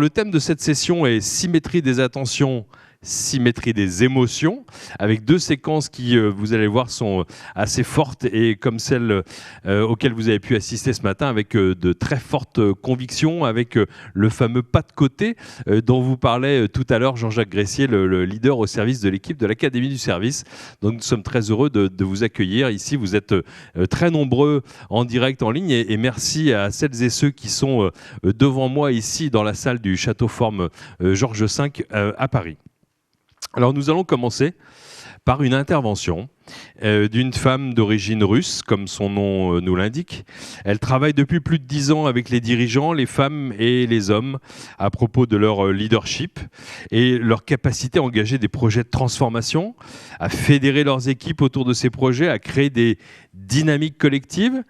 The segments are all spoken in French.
le thème de cette session est symétrie des attentions, symétrie des émotions, avec deux séquences qui, vous allez voir, sont assez fortes et comme celles auxquelles vous avez pu assister ce matin, avec de très fortes convictions, avec le fameux pas de côté dont vous parlait tout à l'heure Jean-Jacques Gressier, le leader au service de l'équipe de l'Académie du Service. Donc nous sommes très heureux de vous accueillir ici. Vous êtes très nombreux en direct, en ligne, et merci à celles et ceux qui sont devant moi ici dans la salle du Château Forme Georges V à Paris. Alors nous allons commencer par une intervention d'une femme d'origine russe, comme son nom nous l'indique. Elle travaille depuis plus de 10 ans avec les dirigeants, les femmes et les hommes, à propos de leur leadership et leur capacité à engager des projets de transformation, à fédérer leurs équipes autour de ces projets, à créer des dynamiques collectives.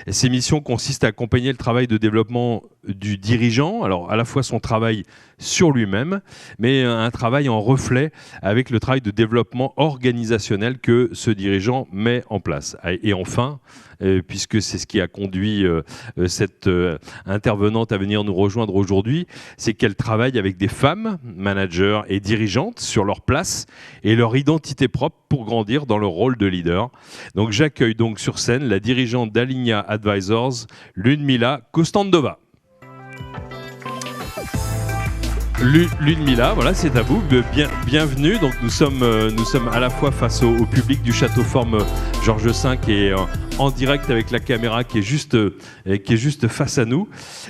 Et ces missions consistent à accompagner le travail de développement du dirigeant, alors à la fois son travail sur lui-même, mais un travail en reflet avec le travail de développement organisationnel que ce dirigeant met en place. Et enfin, puisque c'est ce qui a conduit cette intervenante à venir nous rejoindre aujourd'hui, c'est qu'elle travaille avec des femmes, managers et dirigeantes sur leur place et leur identité propre pour grandir dans leur rôle de leader. Donc j'accueille donc sur scène la dirigeante d'Aligna Advisors, Ludmila Kostandova. Ludmila, voilà, c'est à vous. Bienvenue. Donc nous sommes à la fois face au public du Château Forme Georges V et en direct avec la caméra qui est juste face à nous.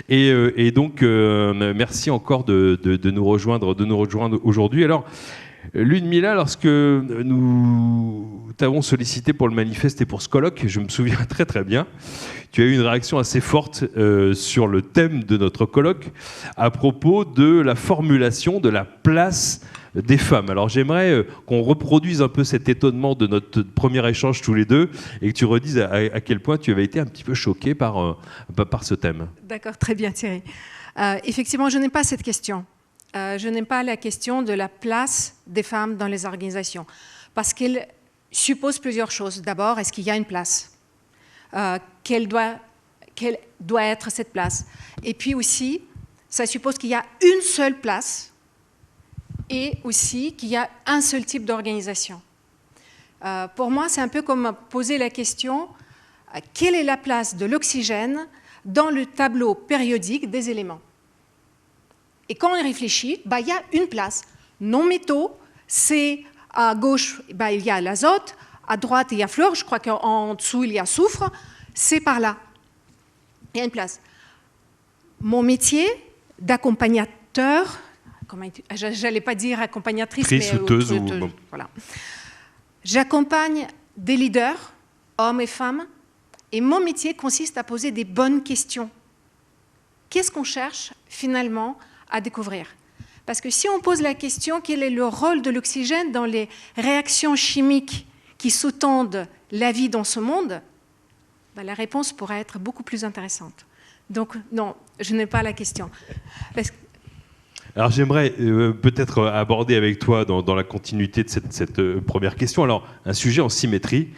Et donc merci encore de nous rejoindre aujourd'hui. Alors Ludmila, lorsque nous t'avons sollicité pour le manifeste et pour ce colloque, je me souviens très très bien, tu as eu une réaction assez forte sur le thème de notre colloque à propos de la formulation de la place des femmes. Alors j'aimerais qu'on reproduise un peu cet étonnement de notre premier échange tous les deux et que tu redises à quel point tu avais été un petit peu choqué par ce thème. D'accord, très bien Thierry. Effectivement, je n'aime pas cette question. Je n'aime pas la question de la place des femmes dans les organisations parce qu'elle suppose plusieurs choses. D'abord, est-ce qu'il y a une place ? Quelle doit être cette place? Et puis aussi, ça suppose qu'il y a une seule place et aussi qu'il y a un seul type d'organisation. Pour moi, c'est un peu comme poser la question quelle est la place de l'oxygène dans le tableau périodique des éléments? Et quand on réfléchit, il y a une place. Non-métaux, c'est à gauche, il y a l'azote, à droite, il y a fluor, je crois qu'en dessous, il y a soufre, c'est par là. Il y a une place. Mon métier d'accompagnateur, je n'allais pas dire accompagnatrice, mais souteuse voilà. J'accompagne des leaders, hommes et femmes, et mon métier consiste à poser des bonnes questions. Qu'est-ce qu'on cherche finalement à découvrir? Parce que si on pose la question quel est le rôle de l'oxygène dans les réactions chimiques qui sous-tendent la vie dans ce monde, la réponse pourrait être beaucoup plus intéressante. Donc non, je n'ai pas la question. Alors j'aimerais peut-être aborder avec toi dans la continuité de cette première question, alors un sujet en symétrie,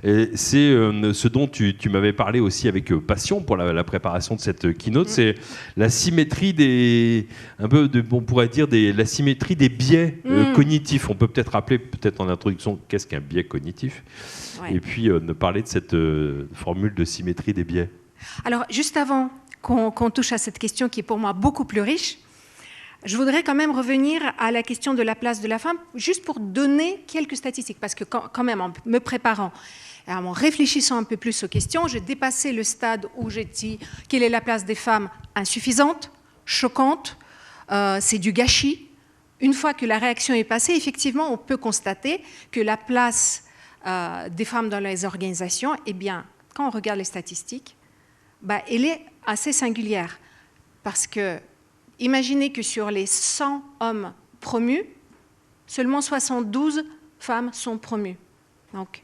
c'est ce dont tu m'avais parlé aussi avec passion pour la préparation de cette keynote, c'est la symétrie on pourrait dire la symétrie des biais cognitifs. On peut peut-être rappeler en introduction qu'est-ce qu'un biais cognitif, et puis parler de cette formule de symétrie des biais. Alors juste avant qu'on touche à cette question qui est pour moi beaucoup plus riche, je voudrais quand même revenir à la question de la place de la femme, juste pour donner quelques statistiques, parce que quand même, en me préparant, en réfléchissant un peu plus aux questions, j'ai dépassé le stade où j'ai dit quelle est la place des femmes insuffisante, choquante, c'est du gâchis. Une fois que la réaction est passée, effectivement, on peut constater que la place des femmes dans les organisations, eh bien, quand on regarde les statistiques, elle est assez singulière, parce que imaginez que sur les 100 hommes promus, seulement 72 femmes sont promues. Donc,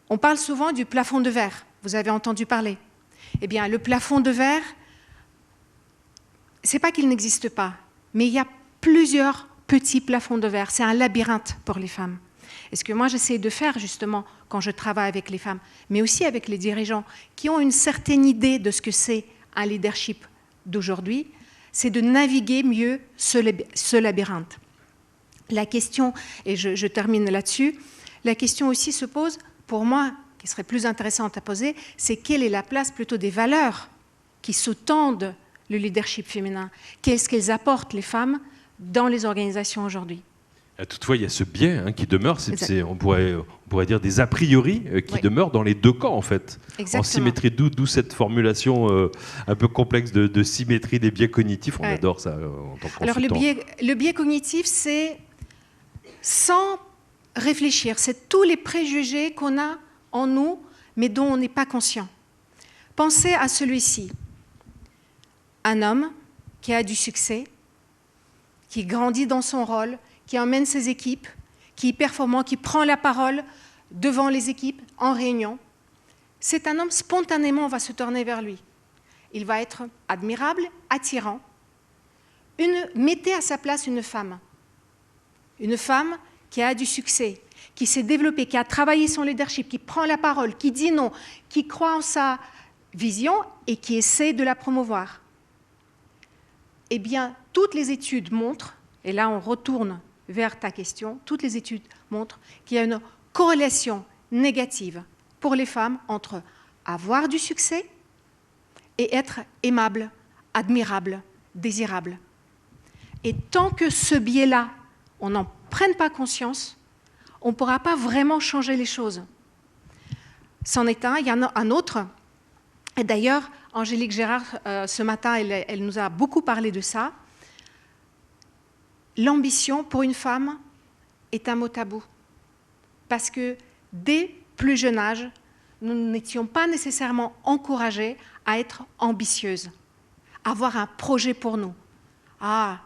on parle souvent du plafond de verre. Vous avez entendu parler. Eh bien, le plafond de verre, ce n'est pas qu'il n'existe pas, mais il y a plusieurs petits plafonds de verre. C'est un labyrinthe pour les femmes. Et ce que moi, j'essaie de faire, justement, quand je travaille avec les femmes, mais aussi avec les dirigeants qui ont une certaine idée de ce que c'est un leadership d'aujourd'hui, c'est de naviguer mieux ce labyrinthe. La question, et je termine là-dessus, la question aussi se pose, pour moi, qui serait plus intéressante à poser, c'est quelle est la place plutôt des valeurs qui sous-tendent le leadership féminin? Qu'est-ce qu'elles apportent, les femmes, dans les organisations aujourd'hui? Toutefois, il y a ce biais qui demeure, on pourrait dire des a priori qui demeurent dans les deux camps, en fait. Exactement. En symétrie, d'où cette formulation un peu complexe de symétrie des biais cognitifs. On adore ça en tant que consultant. Alors, le biais cognitif, c'est sans réfléchir. C'est tous les préjugés qu'on a en nous, mais dont on n'est pas conscient. Pensez à celui-ci. Un homme qui a du succès, qui grandit dans son rôle, qui emmène ses équipes, qui est performant, qui prend la parole devant les équipes en réunion. C'est un homme, spontanément, on va se tourner vers lui. Il va être admirable, attirant. Mettez à sa place une femme qui a du succès, qui s'est développée, qui a travaillé son leadership, qui prend la parole, qui dit non, qui croit en sa vision et qui essaie de la promouvoir. Eh bien, toutes les études montrent, et là on retourne vers ta question, toutes les études montrent qu'il y a une corrélation négative pour les femmes entre avoir du succès et être aimable, admirable, désirable. Et tant que ce biais-là, on n'en prenne pas conscience, on ne pourra pas vraiment changer les choses. C'en est un, il y en a un autre. Et d'ailleurs, Angélique Gérard, ce matin, elle nous a beaucoup parlé de ça. L'ambition, pour une femme, est un mot tabou. Parce que dès plus jeune âge, nous n'étions pas nécessairement encouragés à être ambitieuses, à avoir un projet pour nous. Ah,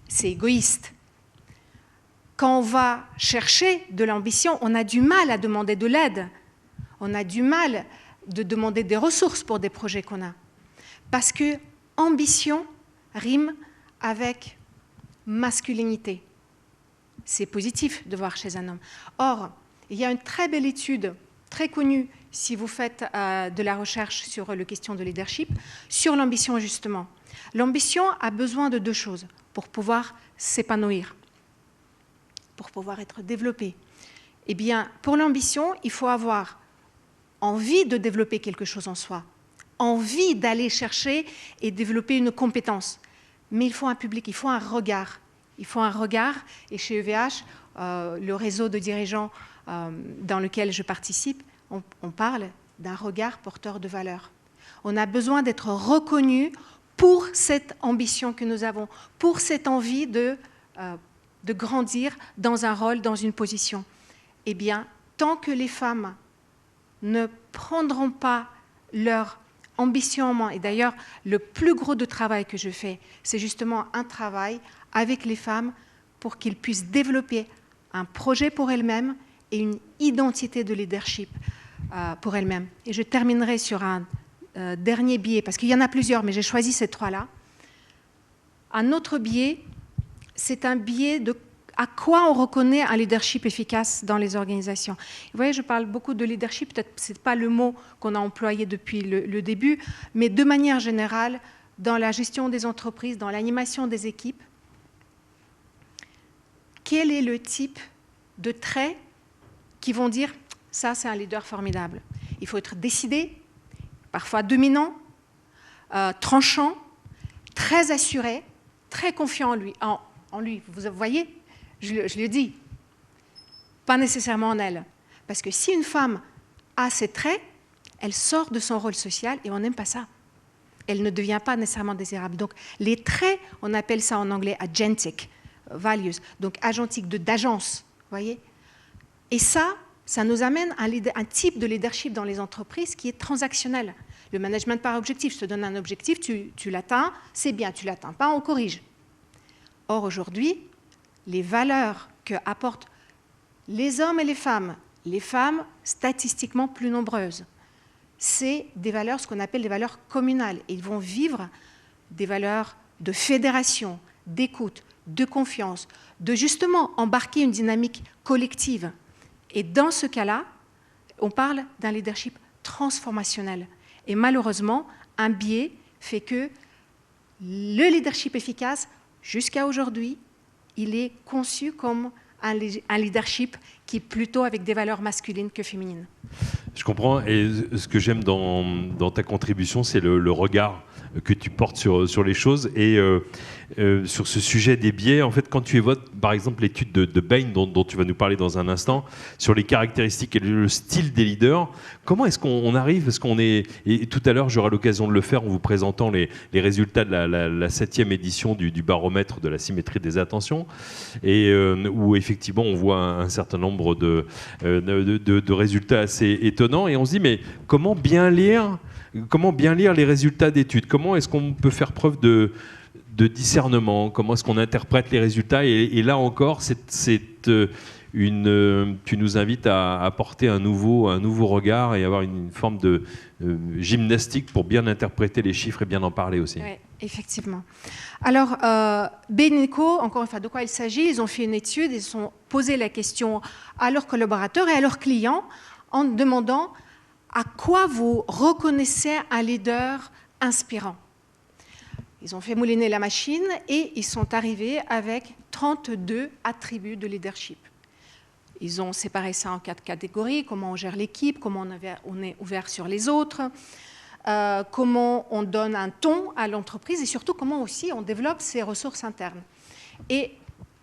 c'est égoïste. Quand on va chercher de l'ambition, on a du mal à demander de l'aide. On a du mal de demander des ressources pour des projets qu'on a. Parce que ambition rime avec masculinité. C'est positif de voir chez un homme. Or, il y a une très belle étude, très connue, si vous faites de la recherche sur les questions de leadership, sur l'ambition justement. L'ambition a besoin de deux choses pour pouvoir s'épanouir, pour pouvoir être développée. Eh bien, pour l'ambition, il faut avoir envie de développer quelque chose en soi, envie d'aller chercher et développer une compétence. Mais il faut un public, il faut un regard. Il faut un regard, et chez EVH, le réseau de dirigeants dans lequel je participe, on parle d'un regard porteur de valeur. On a besoin d'être reconnu pour cette ambition que nous avons, pour cette envie de grandir dans un rôle, dans une position. Eh bien, tant que les femmes ne prendront pas leur ambition en main, et d'ailleurs, le plus gros de travail que je fais, c'est justement un travail avec les femmes pour qu'ils puissent développer un projet pour elles-mêmes et une identité de leadership pour elles-mêmes. Et je terminerai sur un dernier biais, parce qu'il y en a plusieurs, mais j'ai choisi ces trois-là. Un autre biais, c'est un biais de à quoi on reconnaît un leadership efficace dans les organisations. Vous voyez, je parle beaucoup de leadership, peut-être ce n'est pas le mot qu'on a employé depuis le début, mais de manière générale, dans la gestion des entreprises, dans l'animation des équipes, quel est le type de traits qui vont dire « ça, c'est un leader formidable ». Il faut être décidé, parfois dominant, tranchant, très assuré, très confiant en lui. Vous voyez, je le dis, pas nécessairement en elle. Parce que si une femme a ces traits, elle sort de son rôle social et on n'aime pas ça. Elle ne devient pas nécessairement désirable. Donc les traits, on appelle ça en anglais agentic values, donc agentique, d'agence, voyez. Et ça nous amène à un type de leadership dans les entreprises qui est transactionnel. Le management par objectif, je te donne un objectif, tu l'atteins, c'est bien, tu ne l'atteins pas, on corrige. Or, aujourd'hui, les valeurs que apportent les hommes et les femmes statistiquement plus nombreuses, c'est des valeurs, ce qu'on appelle des valeurs communales. Et ils vont vivre des valeurs de fédération, d'écoute, de confiance, de justement embarquer une dynamique collective. Et dans ce cas-là, on parle d'un leadership transformationnel. Et malheureusement, un biais fait que le leadership efficace, jusqu'à aujourd'hui, il est conçu comme un leadership qui est plutôt avec des valeurs masculines que féminines. Je comprends, et ce que j'aime dans ta contribution, c'est le regard que tu portes sur les choses, et sur ce sujet des biais. En fait, quand tu évoques par exemple l'étude de Bain dont tu vas nous parler dans un instant, sur les caractéristiques et le style des leaders, comment est-ce qu'on arrive, parce qu'on est, et tout à l'heure j'aurai l'occasion de le faire en vous présentant les résultats de la 7e édition du baromètre de la symétrie des attentions, et où effectivement on voit un certain nombre de résultats assez étonnants, et on se dit mais comment bien lire les résultats d'études? Comment est-ce qu'on peut faire preuve de discernement? Comment est-ce qu'on interprète les résultats? Et là encore, tu nous invites à apporter un nouveau regard et avoir une forme de gymnastique pour bien interpréter les chiffres et bien en parler aussi. Oui, effectivement. Alors, Bain & Co, encore une fois, de quoi il s'agit? Ils ont fait une étude, ils ont posé la question à leurs collaborateurs et à leurs clients en demandant à quoi vous reconnaissez un leader inspirant. Ils ont fait mouliner la machine et ils sont arrivés avec 32 attributs de leadership. Ils ont séparé ça en 4 catégories: comment on gère l'équipe, comment on est ouvert sur les autres, comment on donne un ton à l'entreprise et surtout comment aussi on développe ses ressources internes. Et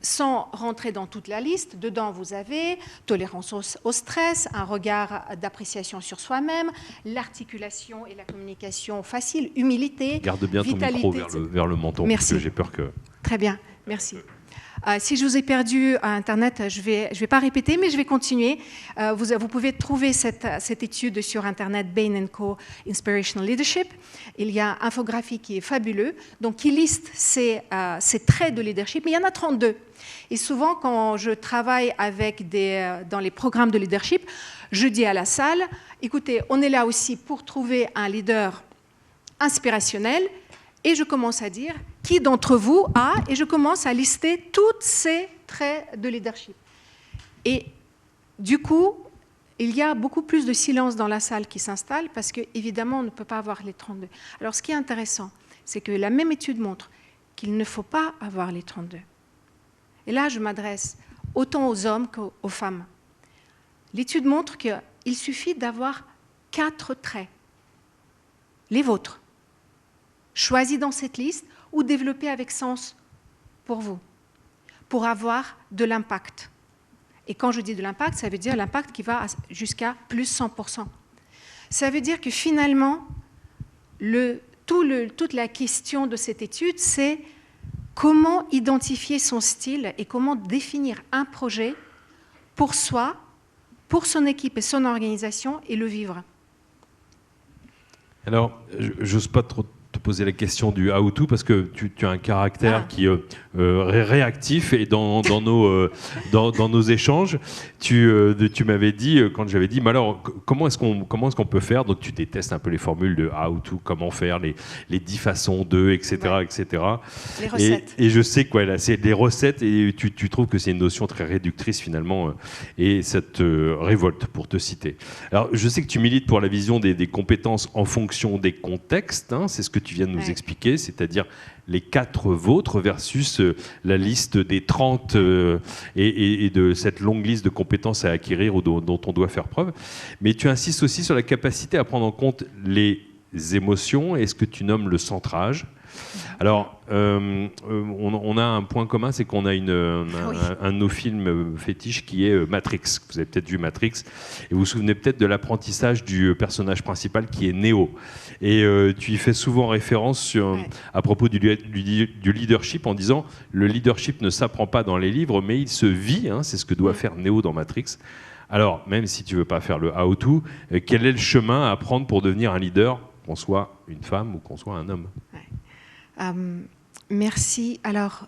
sans rentrer dans toute la liste, dedans vous avez tolérance au stress, un regard d'appréciation sur soi-même, l'articulation et la communication facile, humilité, garde bien vitalité, ton micro vers le menton. Merci. Parce que j'ai peur que... Très bien, merci. Si je vous ai perdu à Internet, je vais pas répéter, mais je vais continuer. Vous pouvez trouver cette étude sur Internet, Bain & Co. Inspirational Leadership. Il y a un infographie qui est fabuleux, donc qui liste ces traits de leadership, mais il y en a 32. Et souvent, quand je travaille dans les programmes de leadership, je dis à la salle, écoutez, on est là aussi pour trouver un leader inspirationnel. Et je commence à dire qui d'entre vous a, et je commence à lister tous ces traits de leadership. Et du coup, il y a beaucoup plus de silence dans la salle qui s'installe parce qu'évidemment, on ne peut pas avoir les 32. Alors, ce qui est intéressant, c'est que la même étude montre qu'il ne faut pas avoir les 32. Et là, je m'adresse autant aux hommes qu'aux femmes. L'étude montre qu'il suffit d'avoir 4 traits, les vôtres, choisis dans cette liste ou développés avec sens pour vous, pour avoir de l'impact. Et quand je dis de l'impact, ça veut dire l'impact qui va jusqu'à plus 100%. Ça veut dire que finalement, toute la question de cette étude, c'est comment identifier son style et comment définir un projet pour soi, pour son équipe et son organisation et le vivre. Alors, j'ose pas trop te poser la question du how-to parce que tu as un caractère qui est réactif, et dans nos échanges, tu m'avais dit, quand j'avais dit, mais alors comment est-ce qu'on peut faire, donc tu détestes un peu les formules de how-to, comment faire, les 10 façons de, etc. Ouais. etc. Les recettes. Et je sais que voilà, c'est des recettes, et tu trouves que c'est une notion très réductrice finalement, et ça te révolte, pour te citer. Alors je sais que tu milites pour la vision des compétences en fonction des contextes, hein, c'est ce que tu viens de nous expliquer, c'est-à-dire les 4 vôtres versus la liste des 30 et de cette longue liste de compétences à acquérir ou dont on doit faire preuve. Mais tu insistes aussi sur la capacité à prendre en compte les émotions et ce que tu nommes le centrage. Alors, on a un point commun, c'est qu'on a un de nos films fétiches qui est Matrix. Vous avez peut-être vu Matrix, et vous vous souvenez peut-être de l'apprentissage du personnage principal qui est Neo. Et tu y fais souvent référence à propos du leadership en disant le leadership ne s'apprend pas dans les livres, mais il se vit. Hein, c'est ce que doit faire Neo dans Matrix. Alors, même si tu ne veux pas faire le how-to, quel est le chemin à prendre pour devenir un leader, qu'on soit une femme ou qu'on soit un homme? Merci. Alors,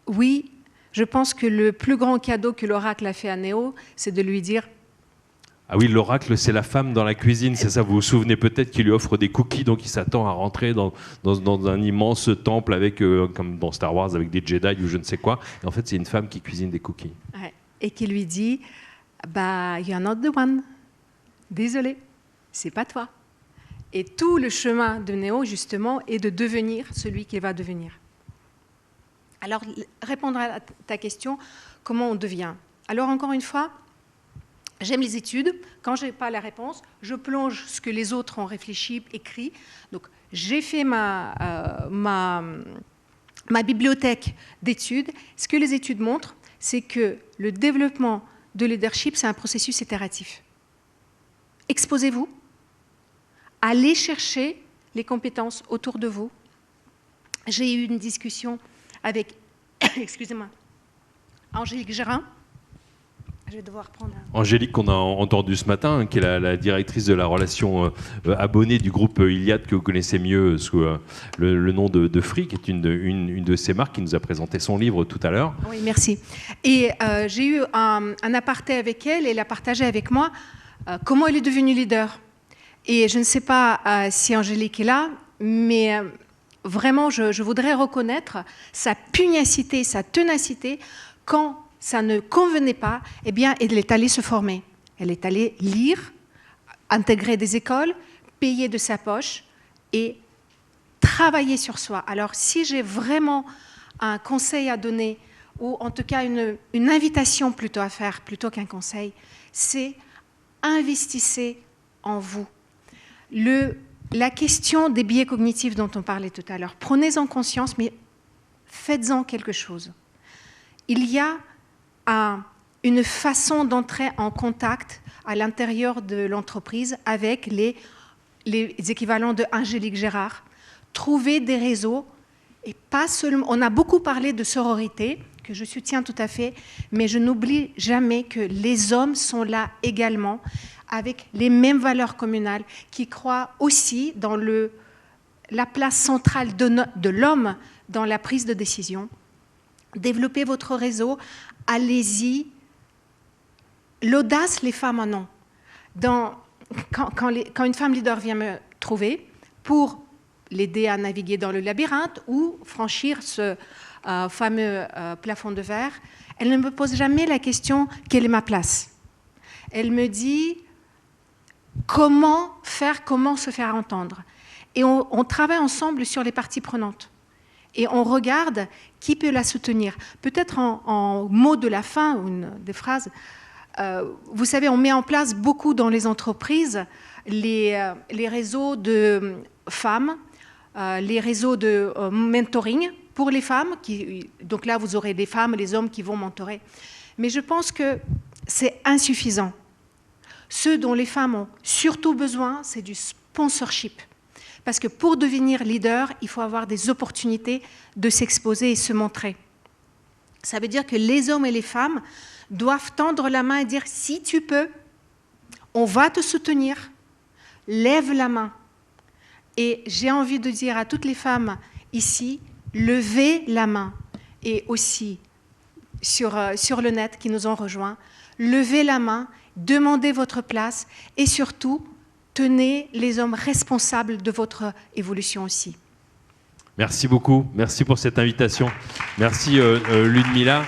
oui, je pense que le plus grand cadeau que l'oracle a fait à Néo, c'est de lui dire... Ah oui, l'oracle, c'est la femme dans la cuisine, c'est ça. Vous vous souvenez peut-être qu'il lui offre des cookies, donc il s'attend à rentrer dans un immense temple, avec, comme dans Star Wars, avec des Jedi ou je ne sais quoi. Et en fait, c'est une femme qui cuisine des cookies. Ouais. Et qui lui dit, bah, you're not the one. Désolé, c'est pas toi. Et tout le chemin de Néo, justement, est de devenir celui qu'il va devenir. Alors, répondre à ta question, comment on devient? Alors, encore une fois, j'aime les études. Quand je n'ai pas la réponse, je plonge ce que les autres ont réfléchi, écrit. Donc, j'ai fait ma bibliothèque d'études. Ce que les études montrent, c'est que le développement de leadership, c'est un processus itératif. Exposez-vous, allez chercher les compétences autour de vous. J'ai eu une discussion avec, excusez-moi, Angélique Gérin. Je vais devoir prendre Angélique, qu'on a entendu ce matin, qui est la directrice de la relation abonnée du groupe Iliad, que vous connaissez mieux sous le nom de Free, qui est une de ses marques, qui nous a présenté son livre tout à l'heure. Oui, merci. Et j'ai eu un aparté avec elle, et elle a partagé avec moi comment elle est devenue leader. Et je ne sais pas si Angélique est là, mais vraiment, je voudrais reconnaître sa pugnacité, sa ténacité, quand ça ne convenait pas, eh bien, elle est allée se former. Elle est allée lire, intégrer des écoles, payer de sa poche et travailler sur soi. Alors, si j'ai vraiment un conseil à donner, ou en tout cas une invitation plutôt à faire, plutôt qu'un conseil, c'est investissez en vous. La question des biais cognitifs dont on parlait tout à l'heure, prenez-en conscience, mais faites-en quelque chose. Il y a une façon d'entrer en contact à l'intérieur de l'entreprise avec les équivalents de Angélique Gérard. Trouver des réseaux, et pas seulement... On a beaucoup parlé de sororité, que je soutiens tout à fait, mais je n'oublie jamais que les hommes sont là également, avec les mêmes valeurs communales, qui croient aussi dans la place centrale de l'homme dans la prise de décision. Développez votre réseau, allez-y. L'audace, les femmes en ont. Quand une femme leader vient me trouver pour l'aider à naviguer dans le labyrinthe ou franchir ce fameux plafond de verre, elle ne me pose jamais la question « quelle est ma place ?» Elle me dit comment se faire entendre. Et on travaille ensemble sur les parties prenantes. Et on regarde qui peut la soutenir. Peut-être en mots de la fin, ou des phrases, vous savez, on met en place beaucoup dans les entreprises les réseaux de femmes, les réseaux de mentoring pour les femmes. Donc là, vous aurez des femmes, les hommes qui vont mentorer. Mais je pense que c'est insuffisant. Ce dont les femmes ont surtout besoin, c'est du sponsorship. Parce que pour devenir leader, il faut avoir des opportunités de s'exposer et se montrer. Ça veut dire que les hommes et les femmes doivent tendre la main et dire « si tu peux, on va te soutenir, lève la main ». Et j'ai envie de dire à toutes les femmes ici, levez la main. Et aussi sur le net qui nous ont rejoints, levez la main, demandez votre place et surtout, tenez les hommes responsables de votre évolution aussi. Merci beaucoup. Merci pour cette invitation. Merci Ludmila.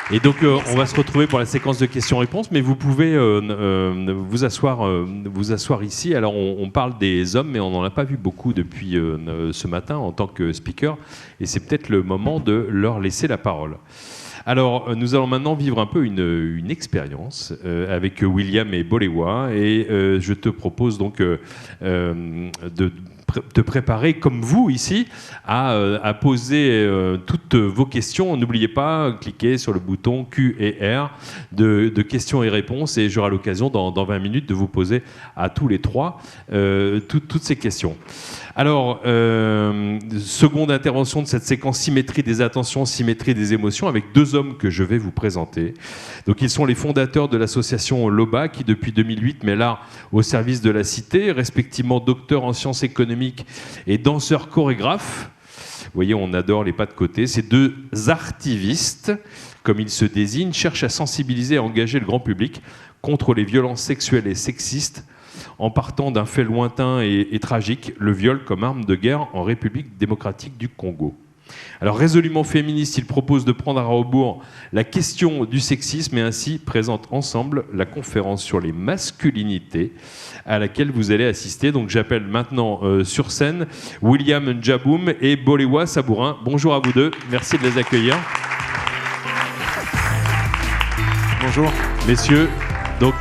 Et donc, on va se retrouver pour la séquence de questions-réponses, mais vous pouvez vous asseoir ici. Alors, on parle des hommes, mais on n'en a pas vu beaucoup depuis ce matin en tant que speaker, et c'est peut-être le moment de leur laisser la parole. Alors, nous allons maintenant vivre un peu une expérience avec William et Bolewa, et je te propose donc de te préparer, comme vous ici, à poser toutes vos questions. N'oubliez pas, cliquez sur le bouton Q et R de questions et réponses, et j'aurai l'occasion dans 20 minutes de vous poser à tous les trois toutes ces questions. Alors, seconde intervention de cette séquence symétrie des attentions, symétrie des émotions, avec deux hommes que je vais vous présenter. Donc, ils sont les fondateurs de l'association LOBA, qui depuis 2008 met l'art au service de la cité, respectivement docteur en sciences économiques et danseur chorégraphe. Vous voyez, on adore les pas de côté. Ces deux artivistes, comme ils se désignent, cherchent à sensibiliser et à engager le grand public contre les violences sexuelles et sexistes, en partant d'un fait lointain et tragique, le viol comme arme de guerre en République démocratique du Congo. Alors résolument féministe, il propose de prendre à rebours la question du sexisme et ainsi présente ensemble la conférence sur les masculinités à laquelle vous allez assister. Donc j'appelle maintenant sur scène William Njaboum et Bolewa Sabourin. Bonjour à vous deux, merci de les accueillir. Bonjour. Messieurs, donc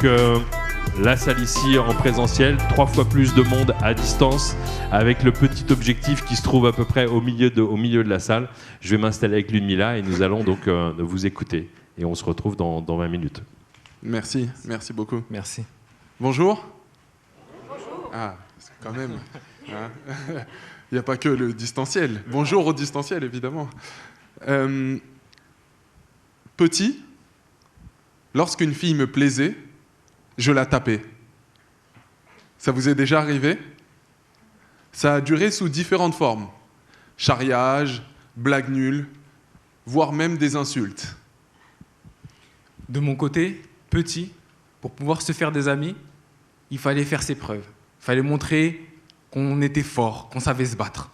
la salle ici en présentiel, 3 fois plus de monde à distance, avec le petit objectif qui se trouve à peu près au milieu de la salle. Je vais m'installer avec Ludmilla et nous allons donc vous écouter. Et on se retrouve dans 20 minutes. Merci beaucoup. Merci. Bonjour. Bonjour. Ah, quand même. Hein. Il n'y a pas que le distanciel. Bonjour au distanciel, évidemment. Petit, lorsqu'une fille me plaisait, je la tapais. Ça vous est déjà arrivé ? Ça a duré sous différentes formes. Charriage, blagues nulles, voire même des insultes. De mon côté, petit, pour pouvoir se faire des amis, il fallait faire ses preuves. Il fallait montrer qu'on était fort, qu'on savait se battre.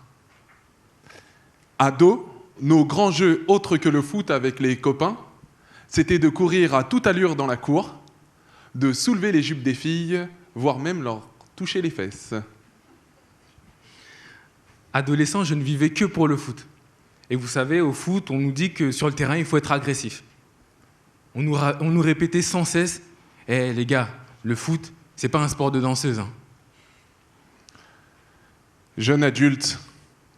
Ado, nos grands jeux autres que le foot avec les copains, c'était de courir à toute allure dans la cour, de soulever les jupes des filles, voire même leur toucher les fesses. Adolescent, je ne vivais que pour le foot. Et vous savez, au foot, on nous dit que sur le terrain, il faut être agressif. On nous répétait sans cesse « Eh les gars, le foot, c'est pas un sport de danseuse. Hein. » Jeune adulte,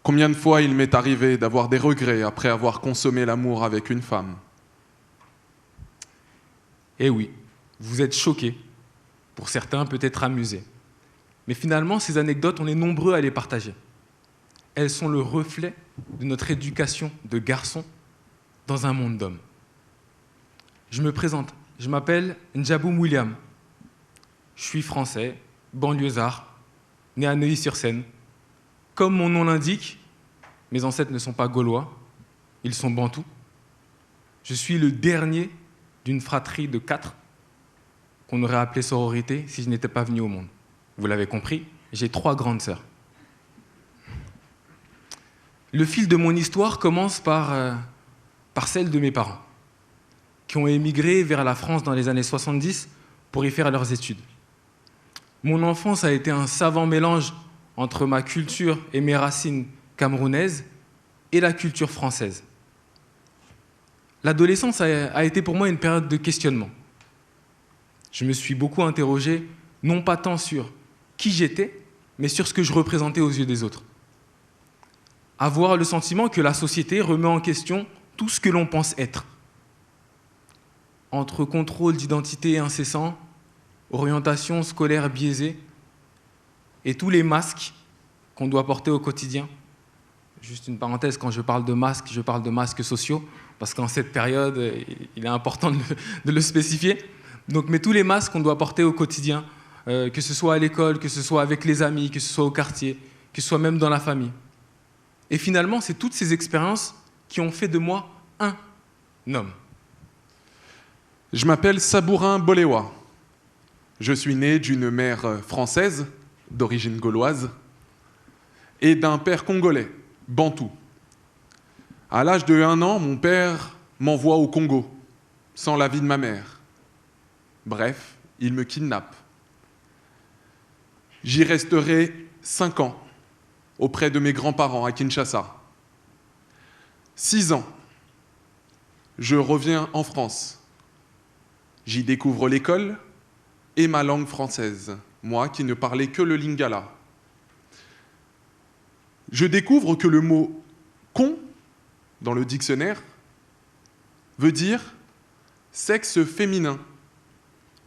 combien de fois il m'est arrivé d'avoir des regrets après avoir consommé l'amour avec une femme ? Eh oui, vous êtes choqués, pour certains peut-être amusés. Mais finalement, ces anecdotes, on est nombreux à les partager. Elles sont le reflet de notre éducation de garçons dans un monde d'hommes. Je me présente, je m'appelle Njaboum William. Je suis français, banlieusard, né à Neuilly-sur-Seine. Comme mon nom l'indique, mes ancêtres ne sont pas gaulois, ils sont bantous. Je suis le dernier d'une fratrie de 4 qu'on aurait appelée sororité si je n'étais pas venu au monde. Vous l'avez compris, j'ai 3 grandes sœurs. Le fil de mon histoire commence par celle de mes parents, qui ont émigré vers la France dans les années 70 pour y faire leurs études. Mon enfance a été un savant mélange entre ma culture et mes racines camerounaises et la culture française. L'adolescence a été pour moi une période de questionnement. Je me suis beaucoup interrogé, non pas tant sur qui j'étais, mais sur ce que je représentais aux yeux des autres. Avoir le sentiment que la société remet en question tout ce que l'on pense être. Entre contrôle d'identité incessant, orientation scolaire biaisée et tous les masques qu'on doit porter au quotidien. Juste une parenthèse, quand je parle de masques, je parle de masques sociaux, parce qu'en cette période, il est important de le spécifier. Donc, mais tous les masques qu'on doit porter au quotidien, que ce soit à l'école, que ce soit avec les amis, que ce soit au quartier, que ce soit même dans la famille. Et finalement, c'est toutes ces expériences qui ont fait de moi un homme. Je m'appelle Sabourin Bolewa. Je suis né d'une mère française, d'origine gauloise, et d'un père congolais, bantou. À l'âge de 1 an, mon père m'envoie au Congo, sans l'avis de ma mère. Bref, il me kidnappe. J'y resterai 5 ans, auprès de mes grands-parents à Kinshasa. 6 ans, je reviens en France. J'y découvre l'école et ma langue française, moi qui ne parlais que le lingala. Je découvre que le mot « con » dans le dictionnaire veut dire « sexe féminin »,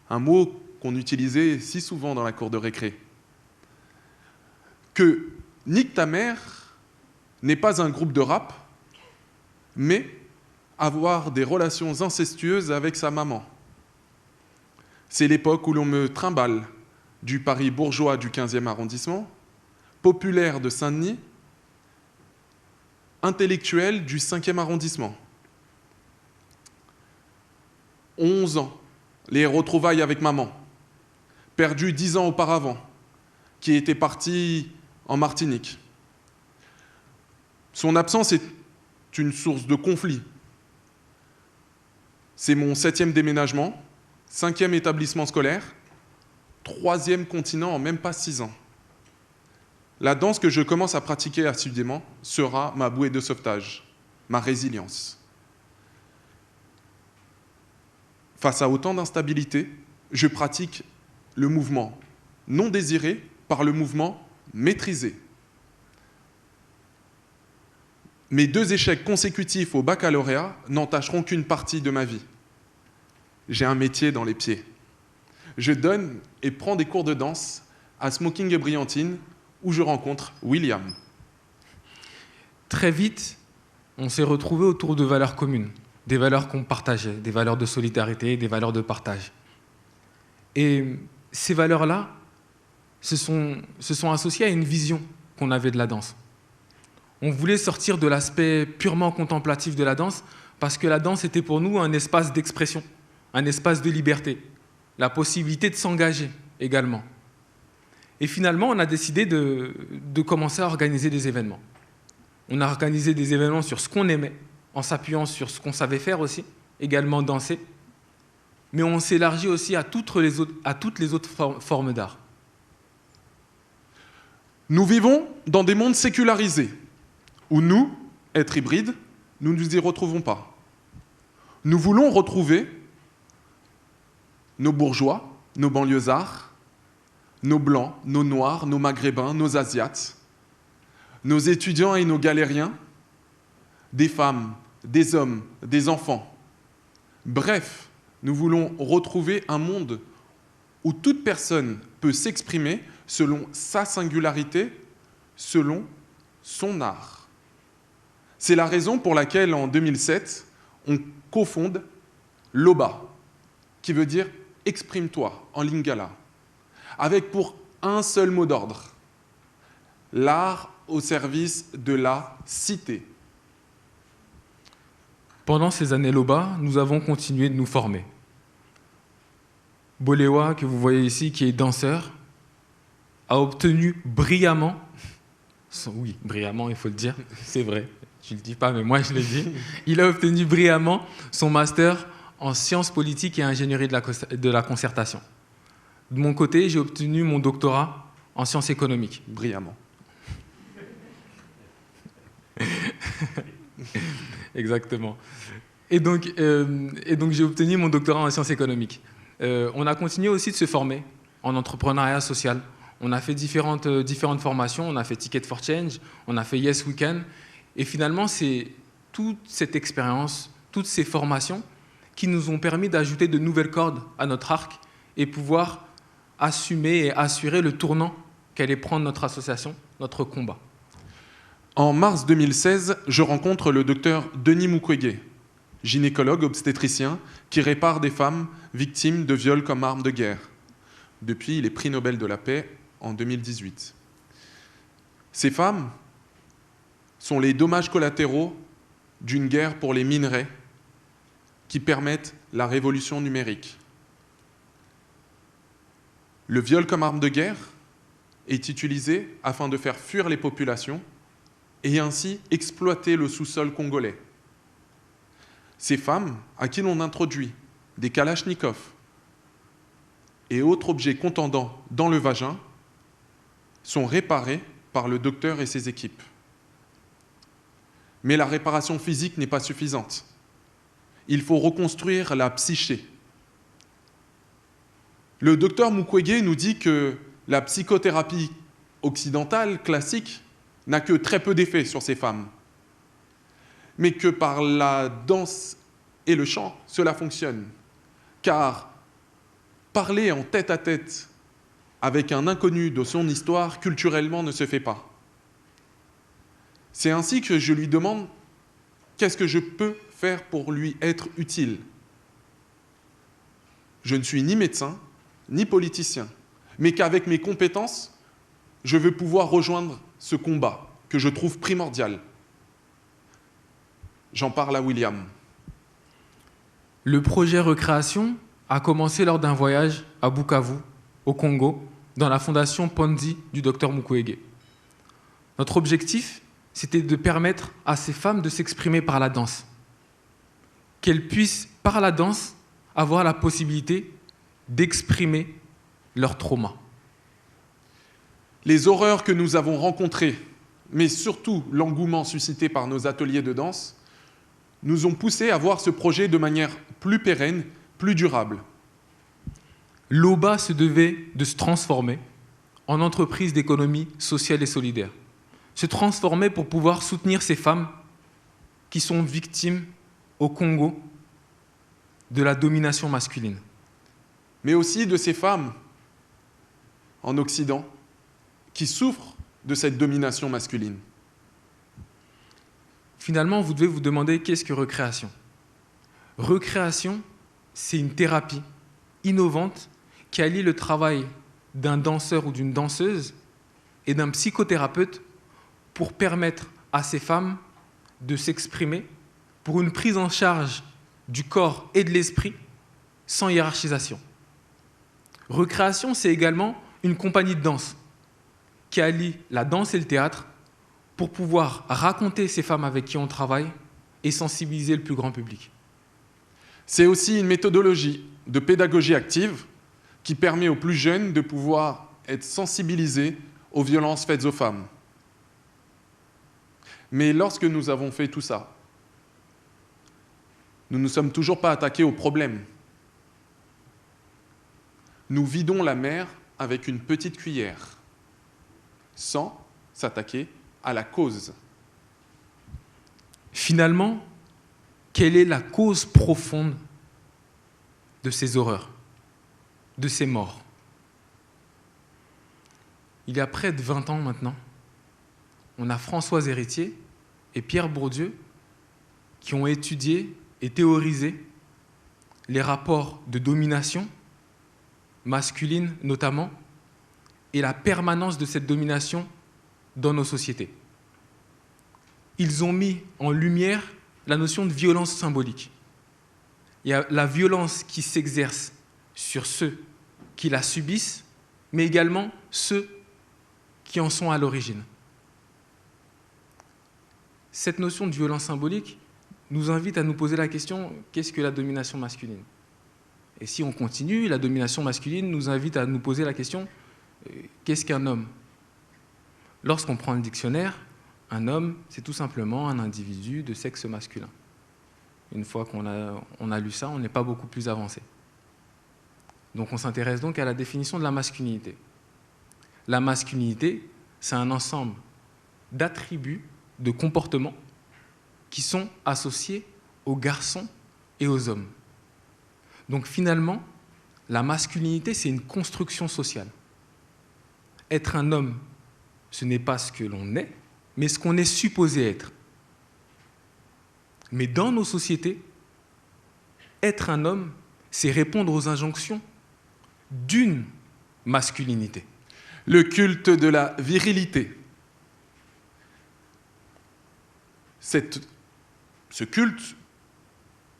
un mot qu'on utilisait si souvent dans la cour de récré. Que « Nique ta mère » n'est pas un groupe de rap, mais avoir des relations incestueuses avec sa maman. C'est l'époque où l'on me trimballe du Paris bourgeois du 15e arrondissement, populaire de Saint-Denis, intellectuel du 5e arrondissement. 11 ans, les retrouvailles avec maman, perdue 10 ans auparavant, qui était partie en Martinique. Son absence est une source de conflit. C'est mon 7e déménagement, 5e établissement scolaire, 3e continent en même pas 6 ans. La danse que je commence à pratiquer assidûment sera ma bouée de sauvetage, ma résilience. Face à autant d'instabilité, je pratique le mouvement non désiré par le mouvement maîtrisé. Mes 2 échecs consécutifs au baccalauréat n'entacheront qu'une partie de ma vie. J'ai un métier dans les pieds. Je donne et prends des cours de danse à Smoking et Brillantine, où je rencontre William. Très vite, on s'est retrouvés autour de valeurs communes, des valeurs qu'on partageait, des valeurs de solidarité, des valeurs de partage. Et ces valeurs-là se sont associées à une vision qu'on avait de la danse. On voulait sortir de l'aspect purement contemplatif de la danse parce que la danse était pour nous un espace d'expression, un espace de liberté, la possibilité de s'engager également. Et finalement, on a décidé de commencer à organiser des événements. On a organisé des événements sur ce qu'on aimait, en s'appuyant sur ce qu'on savait faire aussi, également danser. Mais on s'élargit aussi à toutes les autres formes d'art. Nous vivons dans des mondes sécularisés, où nous, êtres hybrides, nous ne nous y retrouvons pas. Nous voulons retrouver nos bourgeois, nos banlieusards, nos blancs, nos noirs, nos maghrébins, nos asiates, nos étudiants et nos galériens, des femmes, des hommes, des enfants. Bref, nous voulons retrouver un monde où toute personne peut s'exprimer selon sa singularité, selon son art. C'est la raison pour laquelle, en 2007, on cofonde Loba, qui veut dire « exprime-toi » en lingala, avec pour un seul mot d'ordre, l'art au service de la cité. Pendant ces années Loba, nous avons continué de nous former. Bolewa, que vous voyez ici, qui est danseur, a obtenu brillamment, oui, brillamment, il faut le dire, c'est vrai, tu ne le dis pas, mais moi je l'ai dit, il a obtenu brillamment son master en sciences politiques et ingénierie de la concertation. De mon côté, j'ai obtenu mon doctorat en sciences économiques. Brillamment. Exactement. Et donc j'ai obtenu mon doctorat en sciences économiques. On a continué aussi de se former en entrepreneuriat social. On a fait différentes formations. On a fait Ticket for Change, on a fait Yes Weekend. Et finalement, c'est toute cette expérience, toutes ces formations qui nous ont permis d'ajouter de nouvelles cordes à notre arc et pouvoir assumer et assurer le tournant qu'allait prendre notre association, notre combat. En mars 2016, je rencontre le docteur Denis Mukwege, gynécologue obstétricien qui répare des femmes victimes de viols comme arme de guerre. Depuis, il est prix Nobel de la paix en 2018. Ces femmes sont les dommages collatéraux d'une guerre pour les minerais qui permettent la révolution numérique. Le viol comme arme de guerre est utilisé afin de faire fuir les populations et ainsi exploiter le sous-sol congolais. Ces femmes, à qui l'on introduit des kalachnikovs et autres objets contendants dans le vagin, sont réparées par le docteur et ses équipes. Mais la réparation physique n'est pas suffisante. Il faut reconstruire la psyché. Le docteur Mukwege nous dit que la psychothérapie occidentale classique n'a que très peu d'effet sur ces femmes, mais que par la danse et le chant, cela fonctionne. Car parler en tête-à-tête avec un inconnu de son histoire, culturellement, ne se fait pas. C'est ainsi que je lui demande qu'est-ce que je peux faire pour lui être utile. Je ne suis ni médecin, ni politicien, mais qu'avec mes compétences, je veux pouvoir rejoindre ce combat que je trouve primordial. J'en parle à William. Le projet Recréation a commencé lors d'un voyage à Bukavu, au Congo, dans la fondation Ponzi du docteur Mukwege. Notre objectif c'était de permettre à ces femmes de s'exprimer par la danse. Qu'elles puissent, par la danse, avoir la possibilité d'exprimer leur trauma. Les horreurs que nous avons rencontrées, mais surtout l'engouement suscité par nos ateliers de danse, nous ont poussés à voir ce projet de manière plus pérenne, plus durable. L'OBA se devait de se transformer en entreprise d'économie sociale et solidaire. Se transformer pour pouvoir soutenir ces femmes qui sont victimes au Congo de la domination masculine. Mais aussi de ces femmes en Occident qui souffrent de cette domination masculine. Finalement, vous devez vous demander qu'est-ce que recréation ? Recréation, c'est une thérapie innovante qui allie le travail d'un danseur ou d'une danseuse et d'un psychothérapeute pour permettre à ces femmes de s'exprimer pour une prise en charge du corps et de l'esprit sans hiérarchisation. Recréation, c'est également une compagnie de danse qui allie la danse et le théâtre pour pouvoir raconter ces femmes avec qui on travaille et sensibiliser le plus grand public. C'est aussi une méthodologie de pédagogie active qui permet aux plus jeunes de pouvoir être sensibilisés aux violences faites aux femmes. Mais lorsque nous avons fait tout ça, nous ne nous sommes toujours pas attaqués au problème. Nous vidons la mer avec une petite cuillère, sans s'attaquer à la cause. Finalement, quelle est la cause profonde de ces horreurs, de ces morts ? Il y a près de 20 ans maintenant, on a Françoise Héritier et Pierre Bourdieu qui ont étudié et théorisé les rapports de domination, masculine notamment, et la permanence de cette domination dans nos sociétés. Ils ont mis en lumière la notion de violence symbolique. Il y a la violence qui s'exerce sur ceux qui la subissent, mais également ceux qui en sont à l'origine. Cette notion de violence symbolique nous invite à nous poser la question, qu'est-ce que la domination masculine ? Et si on continue, la domination masculine nous invite à nous poser la question, qu'est-ce qu'un homme ? Lorsqu'on prend le dictionnaire, un homme, c'est tout simplement un individu de sexe masculin. Une fois qu'on a lu ça, on n'est pas beaucoup plus avancé. Donc on s'intéresse donc à la définition de la masculinité. La masculinité, c'est un ensemble d'attributs, de comportements qui sont associés aux garçons et aux hommes. Donc finalement, la masculinité, c'est une construction sociale. Être un homme, ce n'est pas ce que l'on est, mais ce qu'on est supposé être. Mais dans nos sociétés, être un homme, c'est répondre aux injonctions d'une masculinité. Le culte de la virilité. Ce culte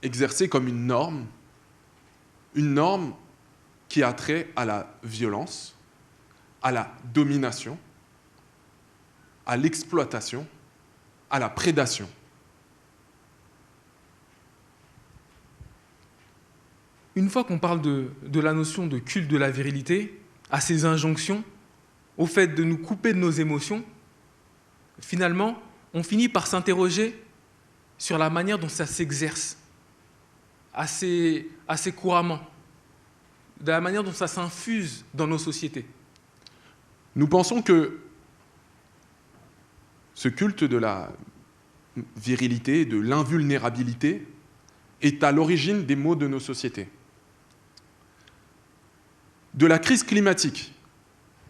exercé comme une norme qui a trait à la violence, à la domination, à l'exploitation, à la prédation. Une fois qu'on parle de la notion de culte de la virilité, à ces injonctions, au fait de nous couper de nos émotions, finalement, on finit par s'interroger sur la manière dont ça s'exerce assez couramment, de la manière dont ça s'infuse dans nos sociétés. Nous pensons que ce culte de la virilité, de l'invulnérabilité, est à l'origine des maux de nos sociétés. De la crise climatique,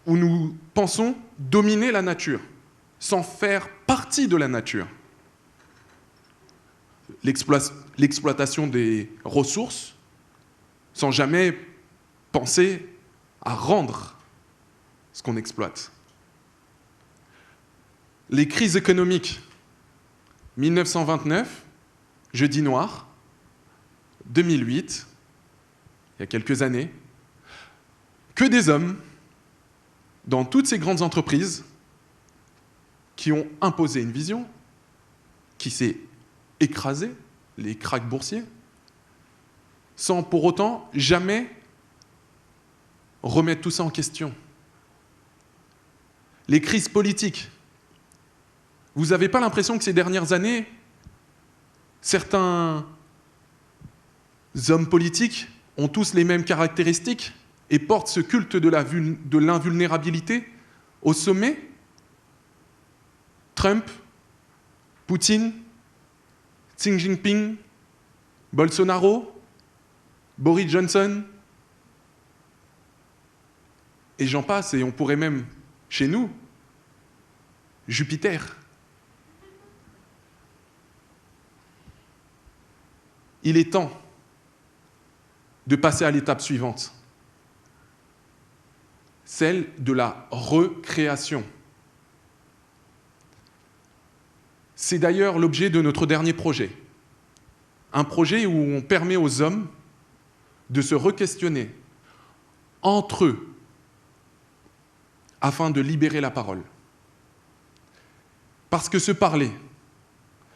où nous pensons dominer la nature, sans faire partie de la nature. L'exploitation des ressources, sans jamais penser à rendre ce qu'on exploite. Les crises économiques, 1929, Jeudi noir, 2008, il y a quelques années, que des hommes, dans toutes ces grandes entreprises, qui ont imposé une vision, qui s'est écrasée, les krachs boursiers, sans pour autant jamais remettre tout ça en question. Les crises politiques. Vous n'avez pas l'impression que ces dernières années, certains hommes politiques ont tous les mêmes caractéristiques et portent ce culte de l'invulnérabilité au sommet? Trump, Poutine, Xi Jinping, Bolsonaro, Boris Johnson, et j'en passe, et on pourrait même, chez nous, Jupiter. Il est temps de passer à l'étape suivante, celle de la recréation. C'est d'ailleurs l'objet de notre dernier projet, un projet où on permet aux hommes de se re-questionner entre eux afin de libérer la parole. Parce que se parler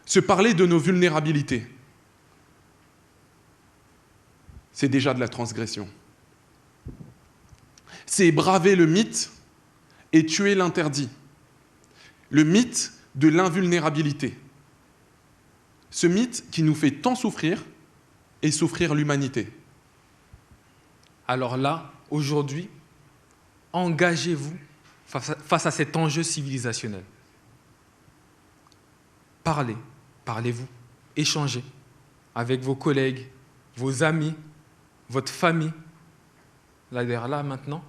de nos vulnérabilités, c'est déjà de la transgression. C'est braver le mythe et tuer l'interdit. Le mythe de l'invulnérabilité. Ce mythe qui nous fait tant souffrir et souffrir l'humanité. Alors là, aujourd'hui, engagez-vous face à cet enjeu civilisationnel. Parlez-vous, échangez avec vos collègues, vos amis, votre famille. Là, maintenant,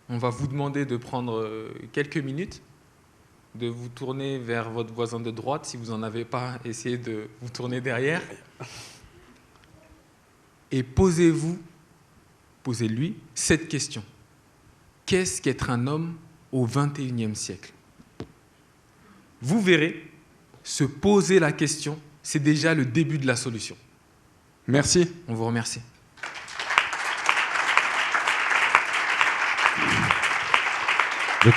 on va vous demander de prendre quelques minutes, de vous tourner vers votre voisin de droite. Si vous n'en avez pas, essayez de vous tourner derrière. Et posez-lui cette question. Qu'est-ce qu'être un homme au XXIe siècle? Vous verrez, se poser la question, c'est déjà le début de la solution. Merci. On vous remercie. Donc,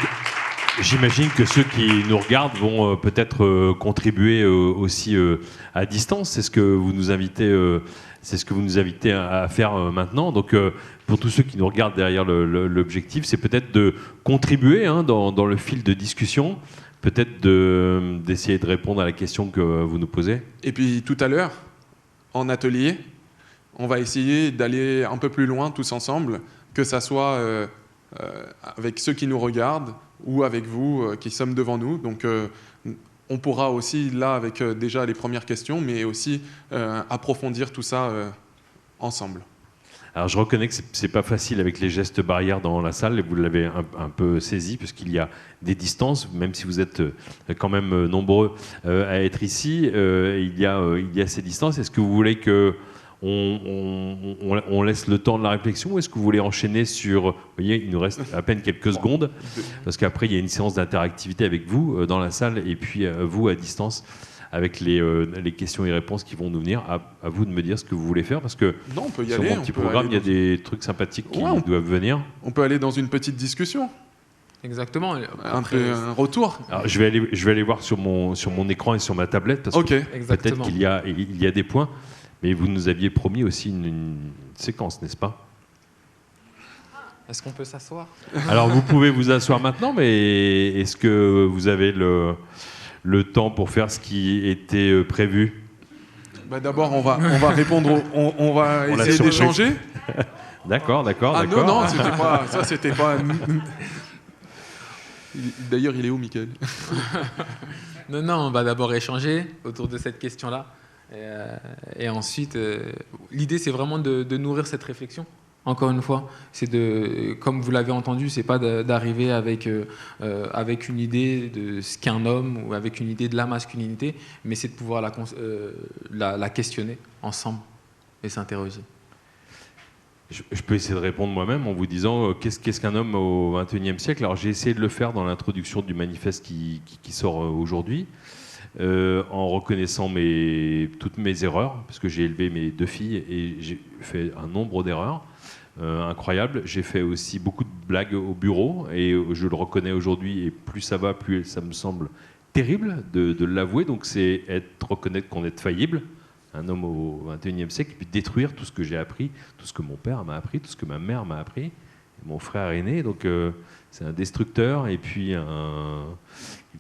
j'imagine que ceux qui nous regardent vont peut-être contribuer aussi à distance. C'est ce que vous nous invitez, à faire maintenant. Donc, pour tous ceux qui nous regardent derrière l'objectif, c'est peut-être de contribuer dans le fil de discussion, peut-être d'essayer de répondre à la question que vous nous posez. Et puis tout à l'heure, en atelier, on va essayer d'aller un peu plus loin tous ensemble, que ça soit avec ceux qui nous regardent ou avec vous qui sommes devant nous. Donc on pourra aussi, là, avec déjà les premières questions, mais aussi approfondir tout ça ensemble. Alors je reconnais que c'est pas facile avec les gestes barrières dans la salle, et vous l'avez un peu saisi, puisqu'il y a des distances, même si vous êtes quand même nombreux à être ici, il y a ces distances. Est-ce que vous voulez que on laisse le temps de la réflexion, ou est-ce que vous voulez enchaîner sur... Vous voyez, il nous reste à peine quelques secondes, parce qu'après, il y a une séance d'interactivité avec vous dans la salle, et puis vous à distance, avec les questions et réponses qui vont nous venir. À vous de me dire ce que vous voulez faire, parce que non, on peut y sur aller, mon petit programme, il y a des trucs sympathiques qui doivent venir. On peut aller dans une petite discussion. Exactement. Un retour. Alors, je vais aller voir sur mon écran et sur ma tablette, parce que peut-être qu'il y a des points. Mais vous nous aviez promis aussi une séquence, n'est-ce pas? Est-ce qu'on peut s'asseoir? Alors, vous pouvez vous asseoir maintenant, mais est-ce que vous avez le temps pour faire ce qui était prévu? D'abord, on va répondre, on va essayer d'échanger. D'accord. Non, c'était pas... D'ailleurs, il est où, Mickaël? Non, on va d'abord échanger autour de cette question-là. Et ensuite, l'idée, c'est vraiment de nourrir cette réflexion. Encore une fois, c'est comme vous l'avez entendu, c'est pas d'arriver avec une idée de ce qu'est un homme ou avec une idée de la masculinité, mais c'est de pouvoir la questionner ensemble et s'interroger. Je peux essayer de répondre moi-même en vous disant qu'est-ce qu'un homme au XXIe siècle. Alors j'ai essayé de le faire dans l'introduction du manifeste qui sort aujourd'hui. En reconnaissant toutes mes erreurs, parce que j'ai élevé mes 2 filles et j'ai fait un nombre d'erreurs incroyables. J'ai fait aussi beaucoup de blagues au bureau, et je le reconnais aujourd'hui, et plus ça va, plus ça me semble terrible de l'avouer. Donc c'est reconnaître qu'on est faillible, un homme au XXIe siècle, et puis détruire tout ce que j'ai appris, tout ce que mon père m'a appris, tout ce que ma mère m'a appris, et mon frère aîné. Donc c'est un destructeur et puis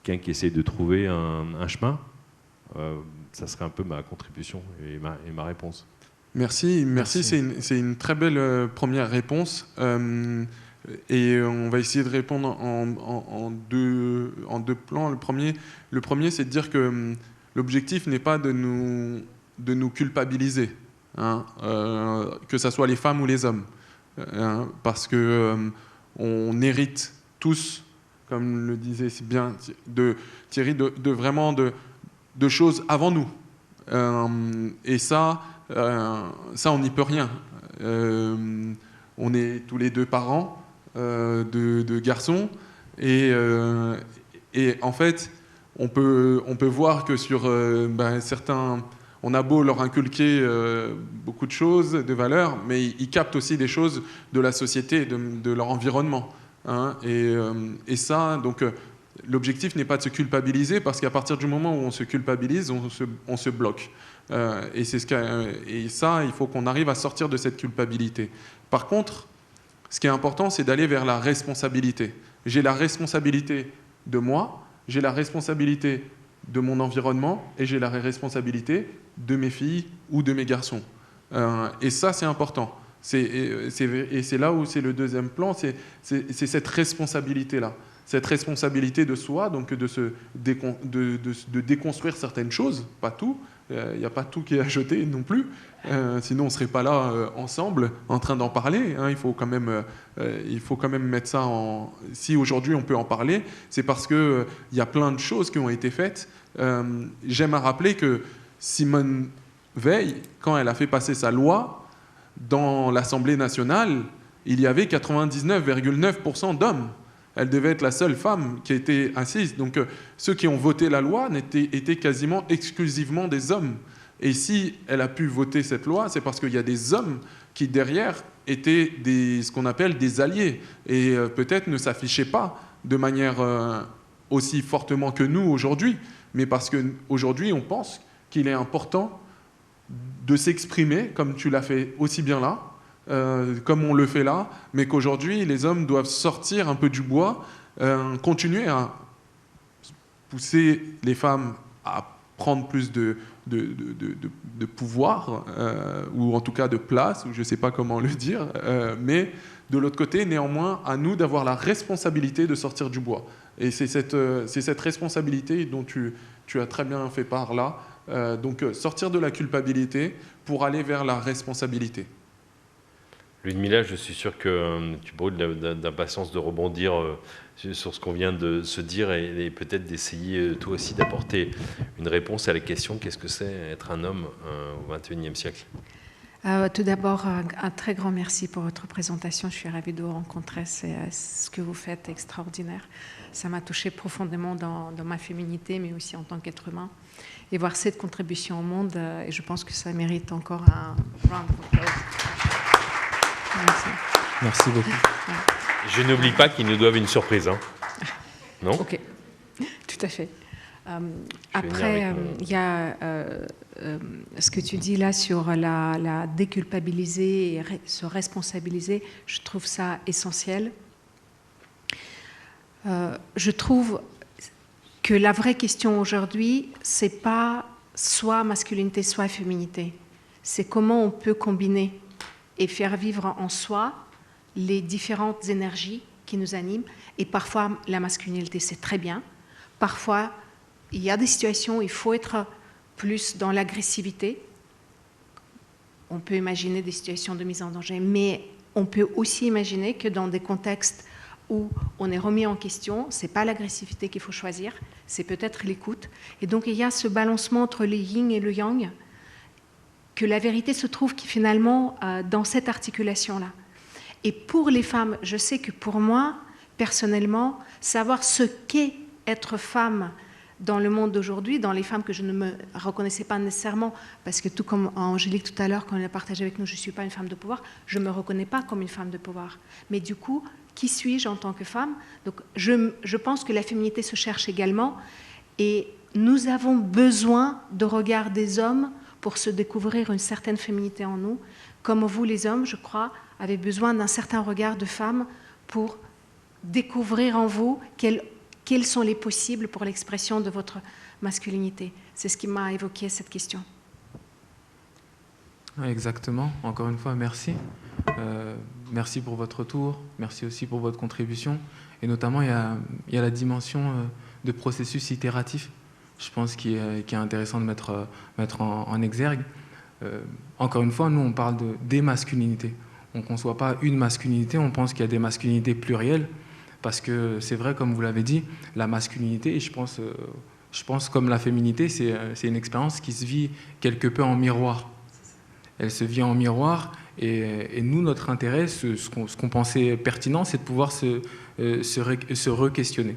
quelqu'un qui essaie de trouver un chemin. Ça serait un peu ma contribution et ma réponse. Merci. C'est une très belle première réponse. Et on va essayer de répondre en deux plans. Le premier, c'est de dire que l'objectif n'est pas de nous culpabiliser, hein, que ce soit les femmes ou les hommes, hein, parce que on hérite tous, comme le disait si bien Thierry, vraiment de choses avant nous. Et ça, on n'y peut rien. On est tous les deux parents de garçons, et en fait, on peut voir que sur certains, on a beau leur inculquer beaucoup de choses, de valeurs, mais ils captent aussi des choses de la société, de leur environnement. Hein, et ça, donc, l'objectif n'est pas de se culpabiliser, parce qu'à partir du moment où on se culpabilise, on se bloque. Et ça, il faut qu'on arrive à sortir de cette culpabilité. Par contre, ce qui est important, c'est d'aller vers la responsabilité. J'ai la responsabilité de moi, j'ai la responsabilité de mon environnement, et j'ai la responsabilité de mes filles ou de mes garçons. Et ça, c'est important. Et c'est là où c'est le deuxième plan, c'est cette responsabilité-là. Cette responsabilité de soi, donc de déconstruire certaines choses, pas tout. Il n'y a pas tout qui est à jeter non plus, sinon on ne serait pas là ensemble en train d'en parler. Hein. Il faut quand même mettre ça en... Si aujourd'hui on peut en parler, c'est parce qu'il y a plein de choses qui ont été faites. J'aime à rappeler que Simone Veil, quand elle a fait passer sa loi, dans l'Assemblée nationale, il y avait 99,9% d'hommes. Elle devait être la seule femme qui était assise. Donc ceux qui ont voté la loi étaient quasiment exclusivement des hommes. Et si elle a pu voter cette loi, c'est parce qu'il y a des hommes qui, derrière, étaient ce qu'on appelle des alliés. Et peut-être ne s'affichaient pas de manière aussi fortement que nous aujourd'hui. Mais parce qu'aujourd'hui, on pense qu'il est important de s'exprimer, comme tu l'as fait aussi bien là, comme on le fait là, mais qu'aujourd'hui, les hommes doivent sortir un peu du bois, continuer à pousser les femmes à prendre plus de pouvoir, ou en tout cas de place, ou je ne sais pas comment le dire, mais de l'autre côté, néanmoins, à nous d'avoir la responsabilité de sortir du bois. Et c'est cette responsabilité dont tu as très bien fait part là, donc sortir de la culpabilité pour aller vers la responsabilité. Ludmilla, je suis sûr que tu brûles d'impatience de rebondir sur ce qu'on vient de se dire et peut-être d'essayer toi aussi d'apporter une réponse à la question qu'est-ce que c'est être un homme au XXIe siècle. Tout d'abord, un très grand merci pour votre présentation. Je suis ravie de vous rencontrer. Ce que vous faites est extraordinaire. Ça m'a touchée profondément dans ma féminité, mais aussi en tant qu'être humain. Et voir cette contribution au monde, et je pense que ça mérite encore un round of applause. Merci beaucoup. Je n'oublie pas qu'ils nous doivent une surprise. Hein. Non ? Ok, tout à fait. Après, il y a ce que tu dis là sur la déculpabiliser et se responsabiliser. Je trouve ça essentiel. Je trouve que la vraie question aujourd'hui, c'est pas soit masculinité, soit féminité. C'est comment on peut combiner et faire vivre en soi les différentes énergies qui nous animent. Et parfois, la masculinité, c'est très bien. Parfois, il y a des situations où il faut être plus dans l'agressivité. On peut imaginer des situations de mise en danger, mais on peut aussi imaginer que dans des contextes où on est remis en question, ce n'est pas l'agressivité qu'il faut choisir, c'est peut-être l'écoute. Et donc, il y a ce balancement entre le yin et le yang, que la vérité se trouve finalement dans cette articulation-là. Et pour les femmes, je sais que pour moi, personnellement, savoir ce qu'est être femme dans le monde d'aujourd'hui, dans les femmes que je ne me reconnaissais pas nécessairement, parce que tout comme Angélique tout à l'heure, quand elle a partagé avec nous, je ne suis pas une femme de pouvoir, je ne me reconnais pas comme une femme de pouvoir. Mais du coup, qui suis-je en tant que femme ? Donc, je pense que la féminité se cherche également. Et nous avons besoin de regard des hommes pour se découvrir une certaine féminité en nous, comme vous les hommes, je crois, avez besoin d'un certain regard de femmes pour découvrir en vous quels sont les possibles pour l'expression de votre masculinité. C'est ce qui m'a évoqué cette question. Exactement. Encore une fois, merci. Merci pour votre retour. Merci aussi pour votre contribution. Et notamment, il y a la dimension de processus itératif, je pense, qui est intéressant de mettre en exergue. Encore une fois, nous, on parle des masculinités. On ne conçoit pas une masculinité, on pense qu'il y a des masculinités plurielles, parce que c'est vrai, comme vous l'avez dit, la masculinité, et je pense comme la féminité, c'est une expérience qui se vit quelque peu en miroir. Elle se vit en miroir, et nous, notre intérêt, ce qu'on pensait pertinent, c'est de pouvoir se re-questionner,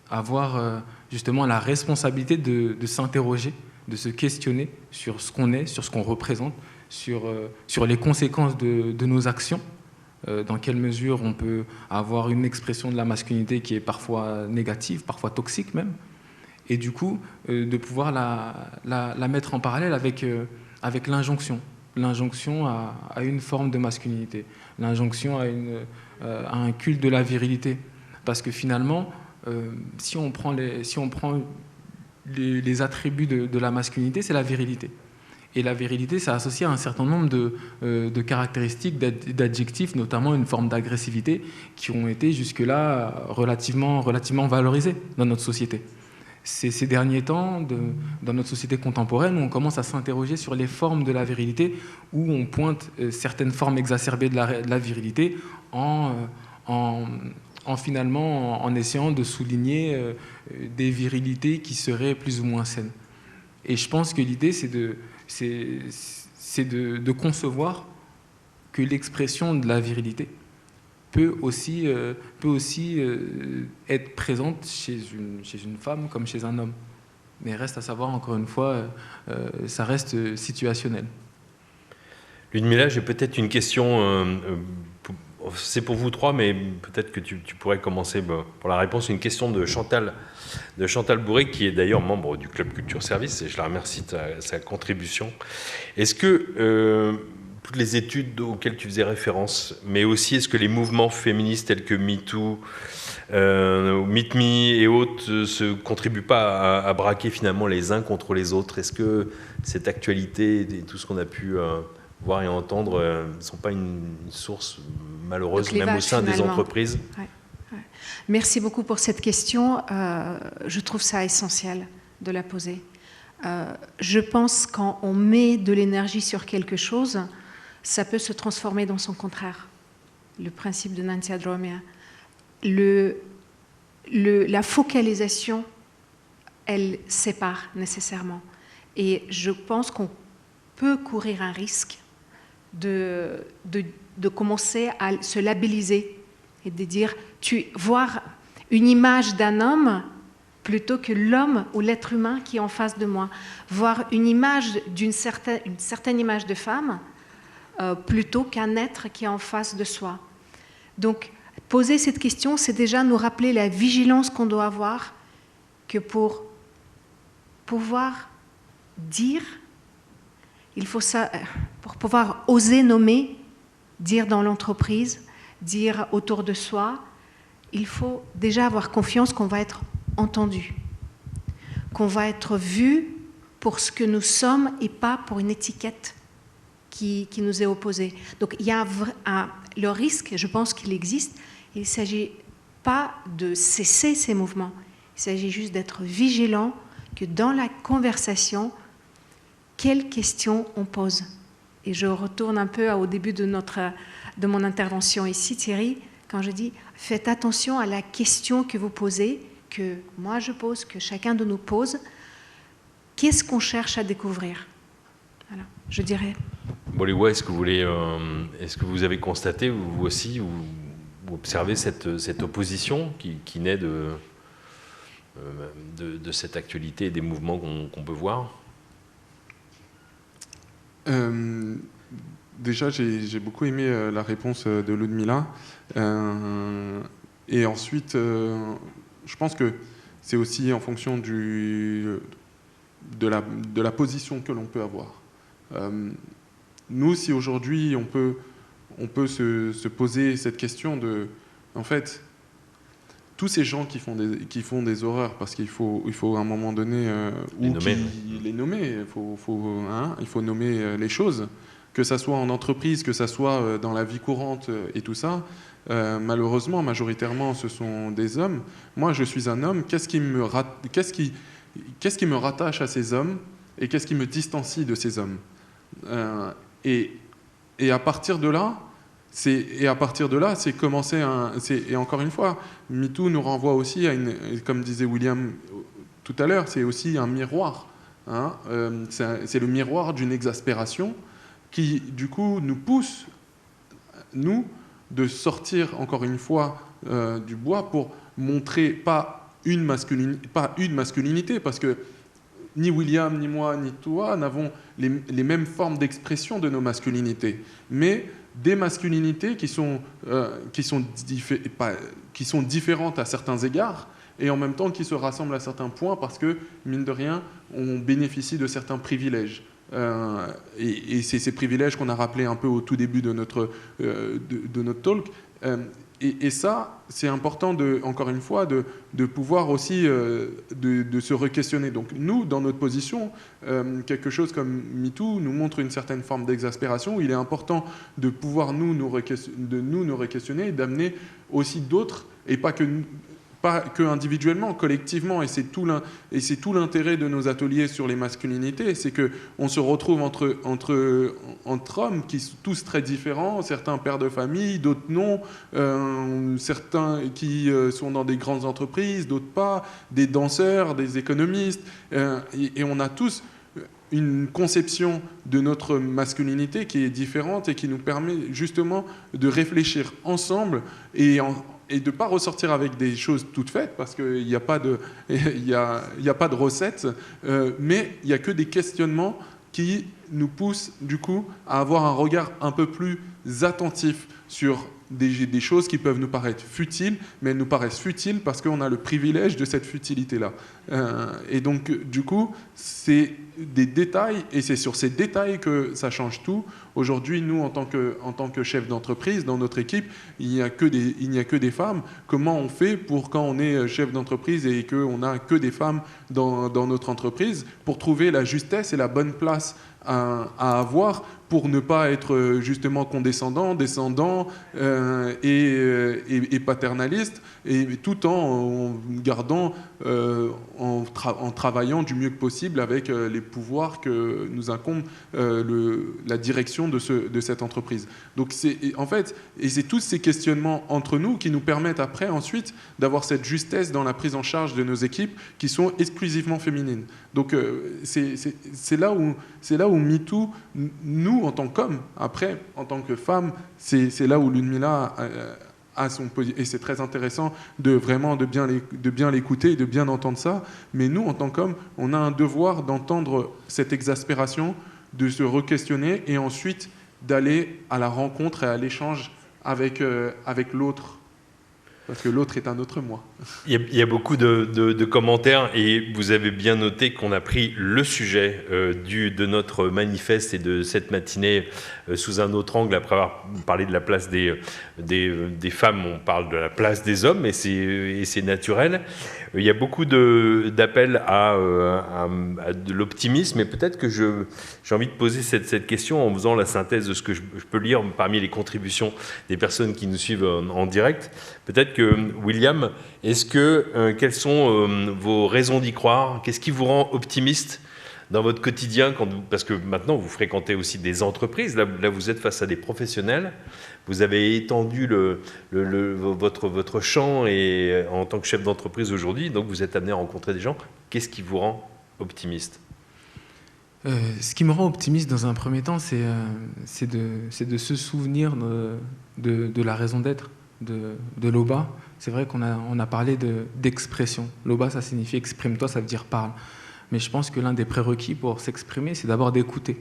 avoir justement la responsabilité de s'interroger, de se questionner sur ce qu'on est, sur ce qu'on représente, sur les conséquences de nos actions, dans quelle mesure on peut avoir une expression de la masculinité qui est parfois négative, parfois toxique même, et du coup de pouvoir la mettre en parallèle avec l'injonction à une forme de masculinité, l'injonction à un culte de la virilité, parce que finalement si on prend les attributs de la masculinité, c'est la virilité. Et la virilité, c'est associé à un certain nombre de caractéristiques, d'adjectifs, notamment une forme d'agressivité, qui ont été jusque-là relativement valorisées dans notre société. C'est ces derniers temps, dans notre société contemporaine, où on commence à s'interroger sur les formes de la virilité, où on pointe certaines formes exacerbées de la virilité finalement en essayant de souligner des virilités qui seraient plus ou moins saines. Et je pense que l'idée, c'est de concevoir que l'expression de la virilité peut aussi être présente chez une femme comme chez un homme. Mais reste à savoir, encore une fois, ça reste situationnel. Ludmila, j'ai peut-être une question, c'est pour vous trois, mais peut-être que tu pourrais commencer pour la réponse. Une question de Chantal Bourré, qui est d'ailleurs membre du Club Culture Service, et je la remercie de sa contribution. Est-ce que toutes les études auxquelles tu faisais référence, mais aussi est-ce que les mouvements féministes tels que MeToo, Meet Me et autres ne contribuent pas à braquer finalement les uns contre les autres? Est-ce que cette actualité et tout ce qu'on a pu voir et entendre ne sont pas une source malheureuse, même au sein des entreprises? Ouais. Merci beaucoup pour cette question. Je trouve ça essentiel de la poser. Je pense que quand on met de l'énergie sur quelque chose, ça peut se transformer dans son contraire. Le principe de Nancy Adromia. La focalisation, elle sépare nécessairement. Et je pense qu'on peut courir un risque de commencer à se labelliser et de dire, voir une image d'un homme plutôt que l'homme ou l'être humain qui est en face de moi, voir une image une certaine image de femme plutôt qu'un être qui est en face de soi. Donc, poser cette question, c'est déjà nous rappeler la vigilance qu'on doit avoir, que pour pouvoir dire, il faut ça, pour pouvoir oser nommer, dire dans l'entreprise, dire autour de soi, il faut déjà avoir confiance qu'on va être entendu, qu'on va être vu pour ce que nous sommes et pas pour une étiquette qui nous est opposée. Donc il y a le risque, je pense qu'il existe, il ne s'agit pas de cesser ces mouvements, il s'agit juste d'être vigilant que dans la conversation, quelles questions on pose. Et je retourne un peu au début de mon intervention ici, Thierry, quand je dis « faites attention à la question que vous posez », que moi je pose, que chacun de nous pose. Qu'est-ce qu'on cherche à découvrir? Voilà, je dirais. Boléwa, est-ce que vous avez constaté, vous aussi, vous observez cette opposition qui naît de cette actualité et des mouvements qu'on peut voir? Déjà, j'ai beaucoup aimé la réponse de Ludmila. Et ensuite, je pense que c'est aussi en fonction de la position que l'on peut avoir. Nous, si aujourd'hui on peut se poser cette question de, en fait, tous ces gens qui font des horreurs, parce qu'il faut à un moment donné les nommer, il faut nommer les choses, que ça soit en entreprise, que ça soit dans la vie courante et tout ça. Malheureusement, majoritairement, ce sont des hommes. Moi, je suis un homme. Qu'est-ce qui me rattache à ces hommes et qu'est-ce qui me distancie de ces hommes? Et à partir de là, c'est commencer et encore une fois, MeToo nous renvoie aussi à comme disait William tout à l'heure, c'est aussi un miroir. C'est le miroir d'une exaspération qui, du coup, nous pousse, nous, de sortir, encore une fois, du bois pour montrer pas une masculinité, parce que ni William, ni moi, ni toi n'avons les mêmes formes d'expression de nos masculinités, mais des masculinités qui sont différentes à certains égards, et en même temps qui se rassemblent à certains points, parce que, mine de rien, on bénéficie de certains privilèges. Et c'est ces privilèges qu'on a rappelés un peu au tout début de notre talk. Et ça, c'est important, encore une fois, de pouvoir aussi de se re-questionner. Donc nous, dans notre position, quelque chose comme MeToo nous montre une certaine forme d'exaspération. Il est important de pouvoir nous re-questionner et d'amener aussi d'autres, et pas que individuellement, collectivement, et c'est tout l'intérêt de nos ateliers sur les masculinités, c'est qu'on se retrouve entre hommes qui sont tous très différents, certains pères de famille, d'autres non, certains qui sont dans des grandes entreprises, d'autres pas, des danseurs, des économistes, et on a tous une conception de notre masculinité qui est différente et qui nous permet justement de réfléchir ensemble et de ne pas ressortir avec des choses toutes faites, parce qu'il n'y a pas de recette, mais il n'y a que des questionnements qui nous poussent du coup à avoir un regard un peu plus attentif sur des choses qui peuvent nous paraître futiles, mais elles nous paraissent futiles parce qu'on a le privilège de cette futilité-là. Et donc, du coup, c'est des détails, et c'est sur ces détails que ça change tout. Aujourd'hui, nous, en tant que chef d'entreprise, dans notre équipe, il n'y a que des femmes. Comment on fait pour, quand on est chef d'entreprise et qu'on n'a que des femmes dans notre entreprise, pour trouver la justesse et la bonne place à avoir pour ne pas être justement condescendant, descendant et paternaliste, et tout en gardant, en travaillant du mieux que possible avec les pouvoirs que nous incombe la direction de cette entreprise. Donc c'est tous ces questionnements entre nous qui nous permettent après ensuite d'avoir cette justesse dans la prise en charge de nos équipes qui sont exclusivement féminines. Donc c'est là où MeToo, nous en tant qu'hommes, après en tant que femmes, c'est là où l'UNMILA a son position, et c'est très intéressant de bien l'écouter et de bien entendre ça. Mais nous, en tant qu'hommes, on a un devoir d'entendre cette exaspération, de se re-questionner et ensuite d'aller à la rencontre et à l'échange avec l'autre. Parce que l'autre est un autre moi. Il y a beaucoup de commentaires et vous avez bien noté qu'on a pris le sujet de notre manifeste et de cette matinée sous un autre angle. Après avoir parlé de la place des femmes, on parle de la place des hommes et c'est naturel. Il y a beaucoup d'appels à de l'optimisme et peut-être que j'ai envie de poser cette question en faisant la synthèse de ce que je peux lire parmi les contributions des personnes qui nous suivent en direct. Peut-être que, William, quelles sont vos raisons d'y croire? Qu'est-ce qui vous rend optimiste dans votre quotidien parce que maintenant, vous fréquentez aussi des entreprises. Là, vous êtes face à des professionnels. Vous avez étendu votre champ et, en tant que chef d'entreprise aujourd'hui, donc vous êtes amené à rencontrer des gens. Qu'est-ce qui vous rend optimiste? Ce qui me rend optimiste dans un premier temps, c'est de se souvenir de la raison d'être de l'OBA. C'est vrai qu'on a parlé d'expression. L'OBA, ça signifie exprime-toi, ça veut dire parle. Mais je pense que l'un des prérequis pour s'exprimer, c'est d'abord d'écouter.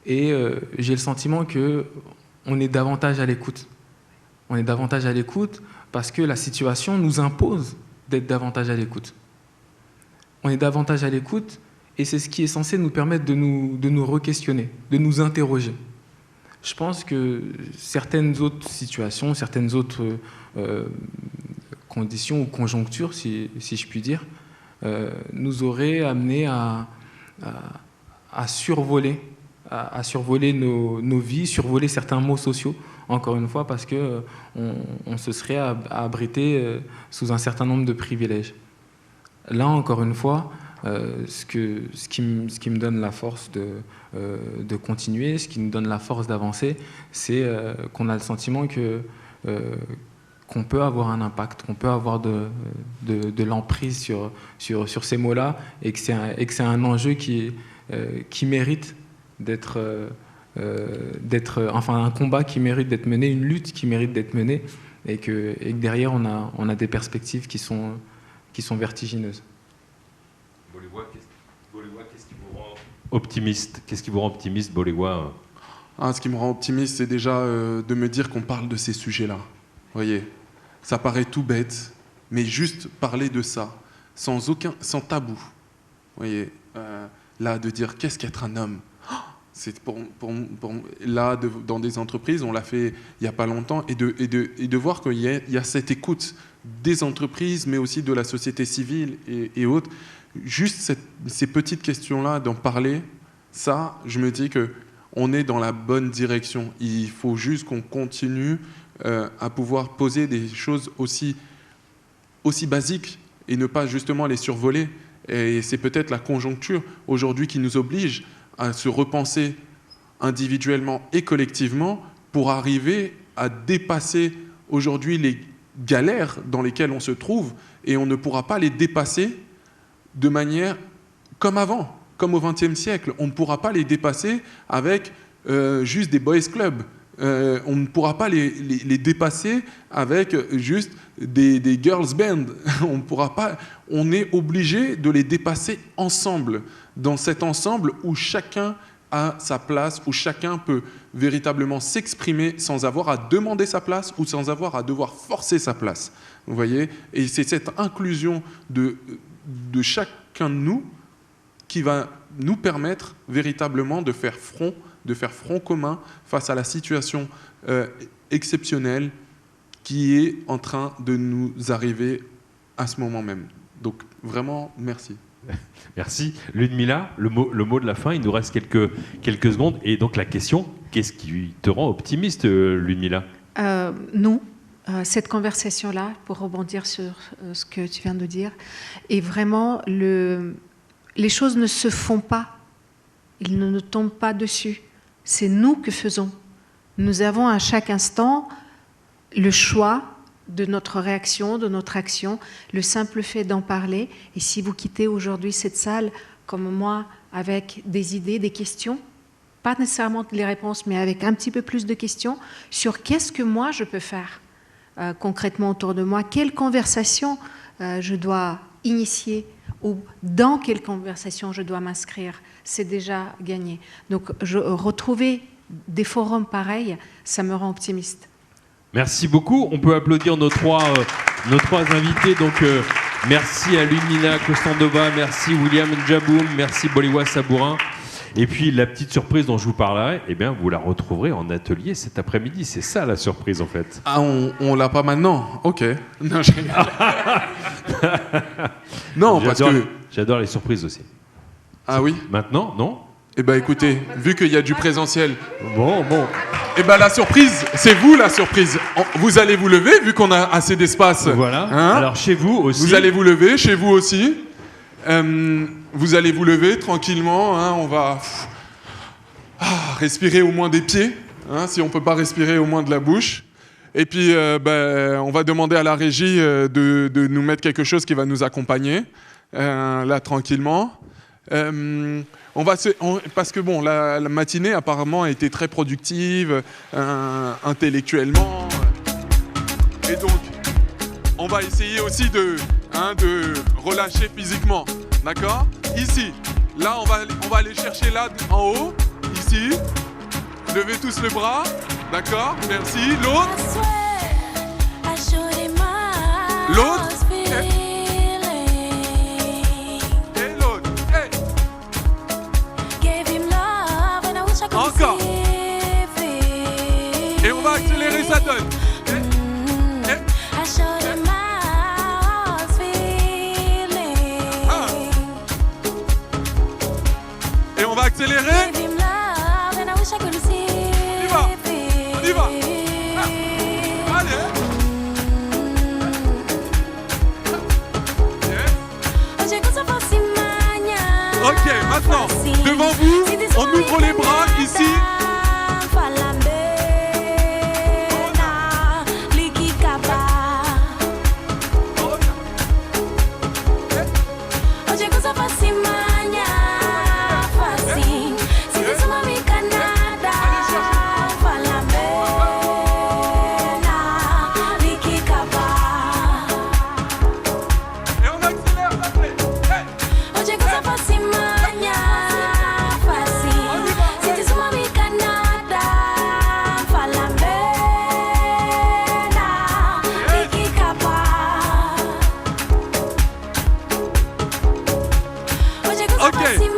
Et j'ai le sentiment qu'on est davantage à l'écoute. On est davantage à l'écoute parce que la situation nous impose d'être davantage à l'écoute. On est davantage à l'écoute et c'est ce qui est censé nous permettre de nous re-questionner, de nous interroger. Je pense que certaines autres situations, certaines autres conditions ou conjonctures, si je puis dire, nous auraient amené à survoler nos vies, survoler certains mots sociaux, encore une fois, parce qu'on se serait abrité sous un certain nombre de privilèges. Là, encore une fois, ce qui me donne la force de continuer, ce qui nous donne la force d'avancer, c'est qu'on a le sentiment qu'on peut avoir un impact, qu'on peut avoir de l'emprise sur ces mots-là, et que c'est un enjeu qui mérite enfin un combat qui mérite d'être mené, une lutte qui mérite d'être menée, et que derrière on a des perspectives qui sont vertigineuses. Boléwa, qu'est-ce qui vous rend optimiste? Qu'est-ce qui vous rend optimiste, Boléwa? Ce qui me rend optimiste, c'est déjà de me dire qu'on parle de ces sujets-là. Vous voyez, ça paraît tout bête, mais juste parler de ça, sans tabou. Vous voyez, là, de dire qu'est-ce qu'être un homme? C'est là, dans des entreprises, on l'a fait il n'y a pas longtemps, et de voir qu'il y a cette écoute des entreprises, mais aussi de la société civile et autres. Juste ces petites questions-là, d'en parler, ça, je me dis qu'on est dans la bonne direction. Il faut juste qu'on continue à pouvoir poser des choses aussi basiques et ne pas justement les survoler. Et c'est peut-être la conjoncture aujourd'hui qui nous oblige à se repenser individuellement et collectivement pour arriver à dépasser aujourd'hui les galères dans lesquelles on se trouve, et on ne pourra pas les dépasser de manière comme avant, comme au XXe siècle. On ne pourra pas les dépasser avec juste des boys clubs. On ne pourra pas les dépasser avec juste des girls band. On ne pourra pas. On est obligé de les dépasser ensemble, dans cet ensemble où chacun a sa place, où chacun peut véritablement s'exprimer sans avoir à demander sa place ou sans avoir à devoir forcer sa place. Vous voyez ? Et c'est cette inclusion de chacun de nous qui va nous permettre véritablement de faire front commun face à la situation exceptionnelle qui est en train de nous arriver à ce moment même. Donc vraiment, merci. Merci. Ludmila, le mot de la fin, il nous reste quelques secondes. Et donc la question, qu'est-ce qui te rend optimiste, Ludmila ? Cette conversation-là, pour rebondir sur ce que tu viens de dire, est vraiment les choses ne se font pas, ils ne nous tombent pas dessus. C'est nous que faisons. Nous avons à chaque instant le choix de notre réaction, de notre action, le simple fait d'en parler. Et si vous quittez aujourd'hui cette salle, comme moi, avec des idées, des questions, pas nécessairement les réponses, mais avec un petit peu plus de questions sur qu'est-ce que moi je peux faire concrètement autour de moi, quelle conversation je dois initier ou dans quelle conversation je dois m'inscrire, c'est déjà gagné. Donc retrouver des forums pareils, ça me rend optimiste. Merci beaucoup. On peut applaudir nos trois invités. Donc, merci à Ludmila Kostandova, merci William Njaboum, merci Boléwa Sabourin. Et puis, la petite surprise dont je vous parlerai, eh bien, vous la retrouverez en atelier cet après-midi. C'est ça, la surprise, en fait. Ah, on l'a pas maintenant ? Ok. Non, je rigole. Non, parce que... J'adore les surprises aussi. Ah oui ? Maintenant, non ? Eh bien, écoutez, vu qu'il y a du présentiel... Bon. Eh bien, la surprise, c'est vous, la surprise. Vous allez vous lever, vu qu'on a assez d'espace. Voilà. Hein ? Alors, chez vous aussi. Vous allez vous lever, chez vous aussi. Vous allez vous lever tranquillement. Hein, on va respirer au moins des pieds. Hein, si on ne peut pas respirer, au moins de la bouche. Et puis, on va demander à la régie de nous mettre quelque chose qui va nous accompagner. Là, tranquillement. Parce que bon, la matinée apparemment a été très productive, intellectuellement. Et donc, on va essayer aussi de relâcher physiquement. D'accord ? Ici. Là, on va aller chercher là en haut. Ici. Levez tous le bras. D'accord ? Merci. L'autre. L'autre. Et on va accélérer, ça donne. Et on va accélérer. On y va. Allez. Ok, maintenant, devant vous, on ouvre les bras ici.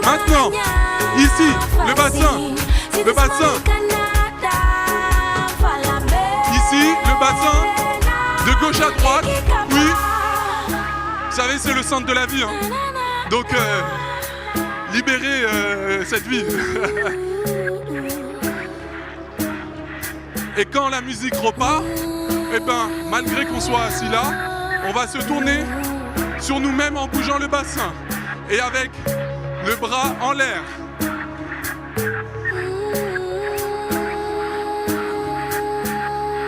Maintenant, ici, le bassin. Ici, le bassin, de gauche à droite, oui. Vous savez, c'est le centre de la vie. Hein. Donc, libérez cette vie. Et quand la musique repart, eh ben, malgré qu'on soit assis là, on va se tourner sur nous-mêmes en bougeant le bassin. Et avec le bras en l'air.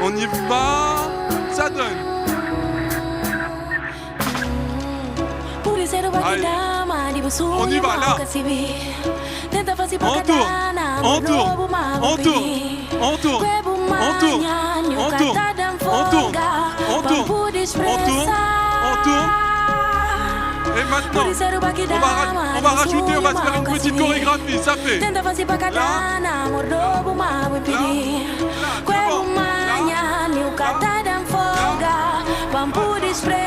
On y va, ça donne. Allez. On y va là. On tourne, on tourne, on tourne, on tourne, on tourne, on tourne, on tourne, on tourne, on tourne, on tourne. Et maintenant, on va rajouter, on va se faire une petite chorégraphie, ça fait là, là, là, devant, là,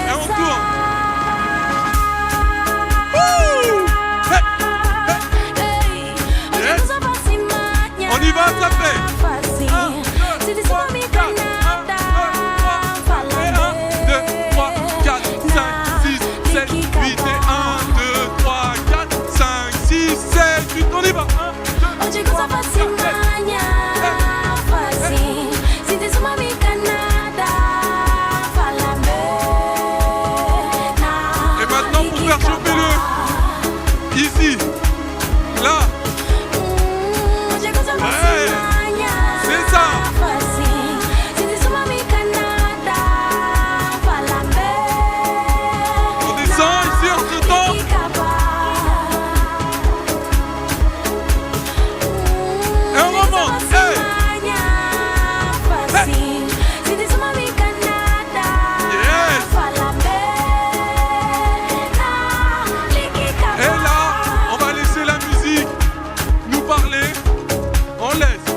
et on tourne. Yes. On y va, ça fait 1, 2, 3, 4, 1, 2, 3, 4, 5, 6, 7, 8 et 1, 2, 3, 4, 5, 6, 7, 8, on y va. 1, 2, 3, 4, 5, 6, 7. Et maintenant pour faire chauffer le ici, là. Ouais, c'est ça. On descend ici en ce temps. Et on remonte. Hey. Hey. Yes. Et là, on va laisser la musique nous parler. On laisse.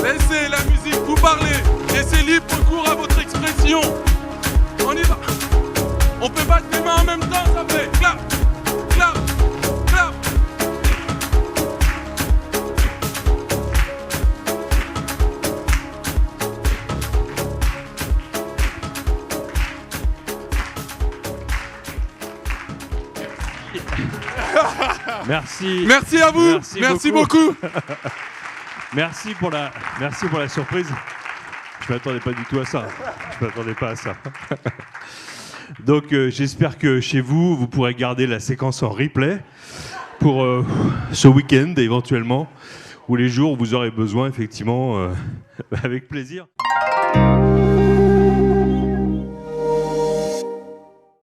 Laissez la musique vous parler. Laissez libre cours à votre expression. On y va. On peut battre les mains en même temps, ça fait clap, clap, clap. Merci. Merci à vous. Merci beaucoup. Merci pour la surprise. Je m'attendais pas du tout à ça. Je m'attendais pas à ça. Donc j'espère que chez vous, vous pourrez garder la séquence en replay pour ce week-end éventuellement, ou les jours où vous aurez besoin, effectivement, avec plaisir.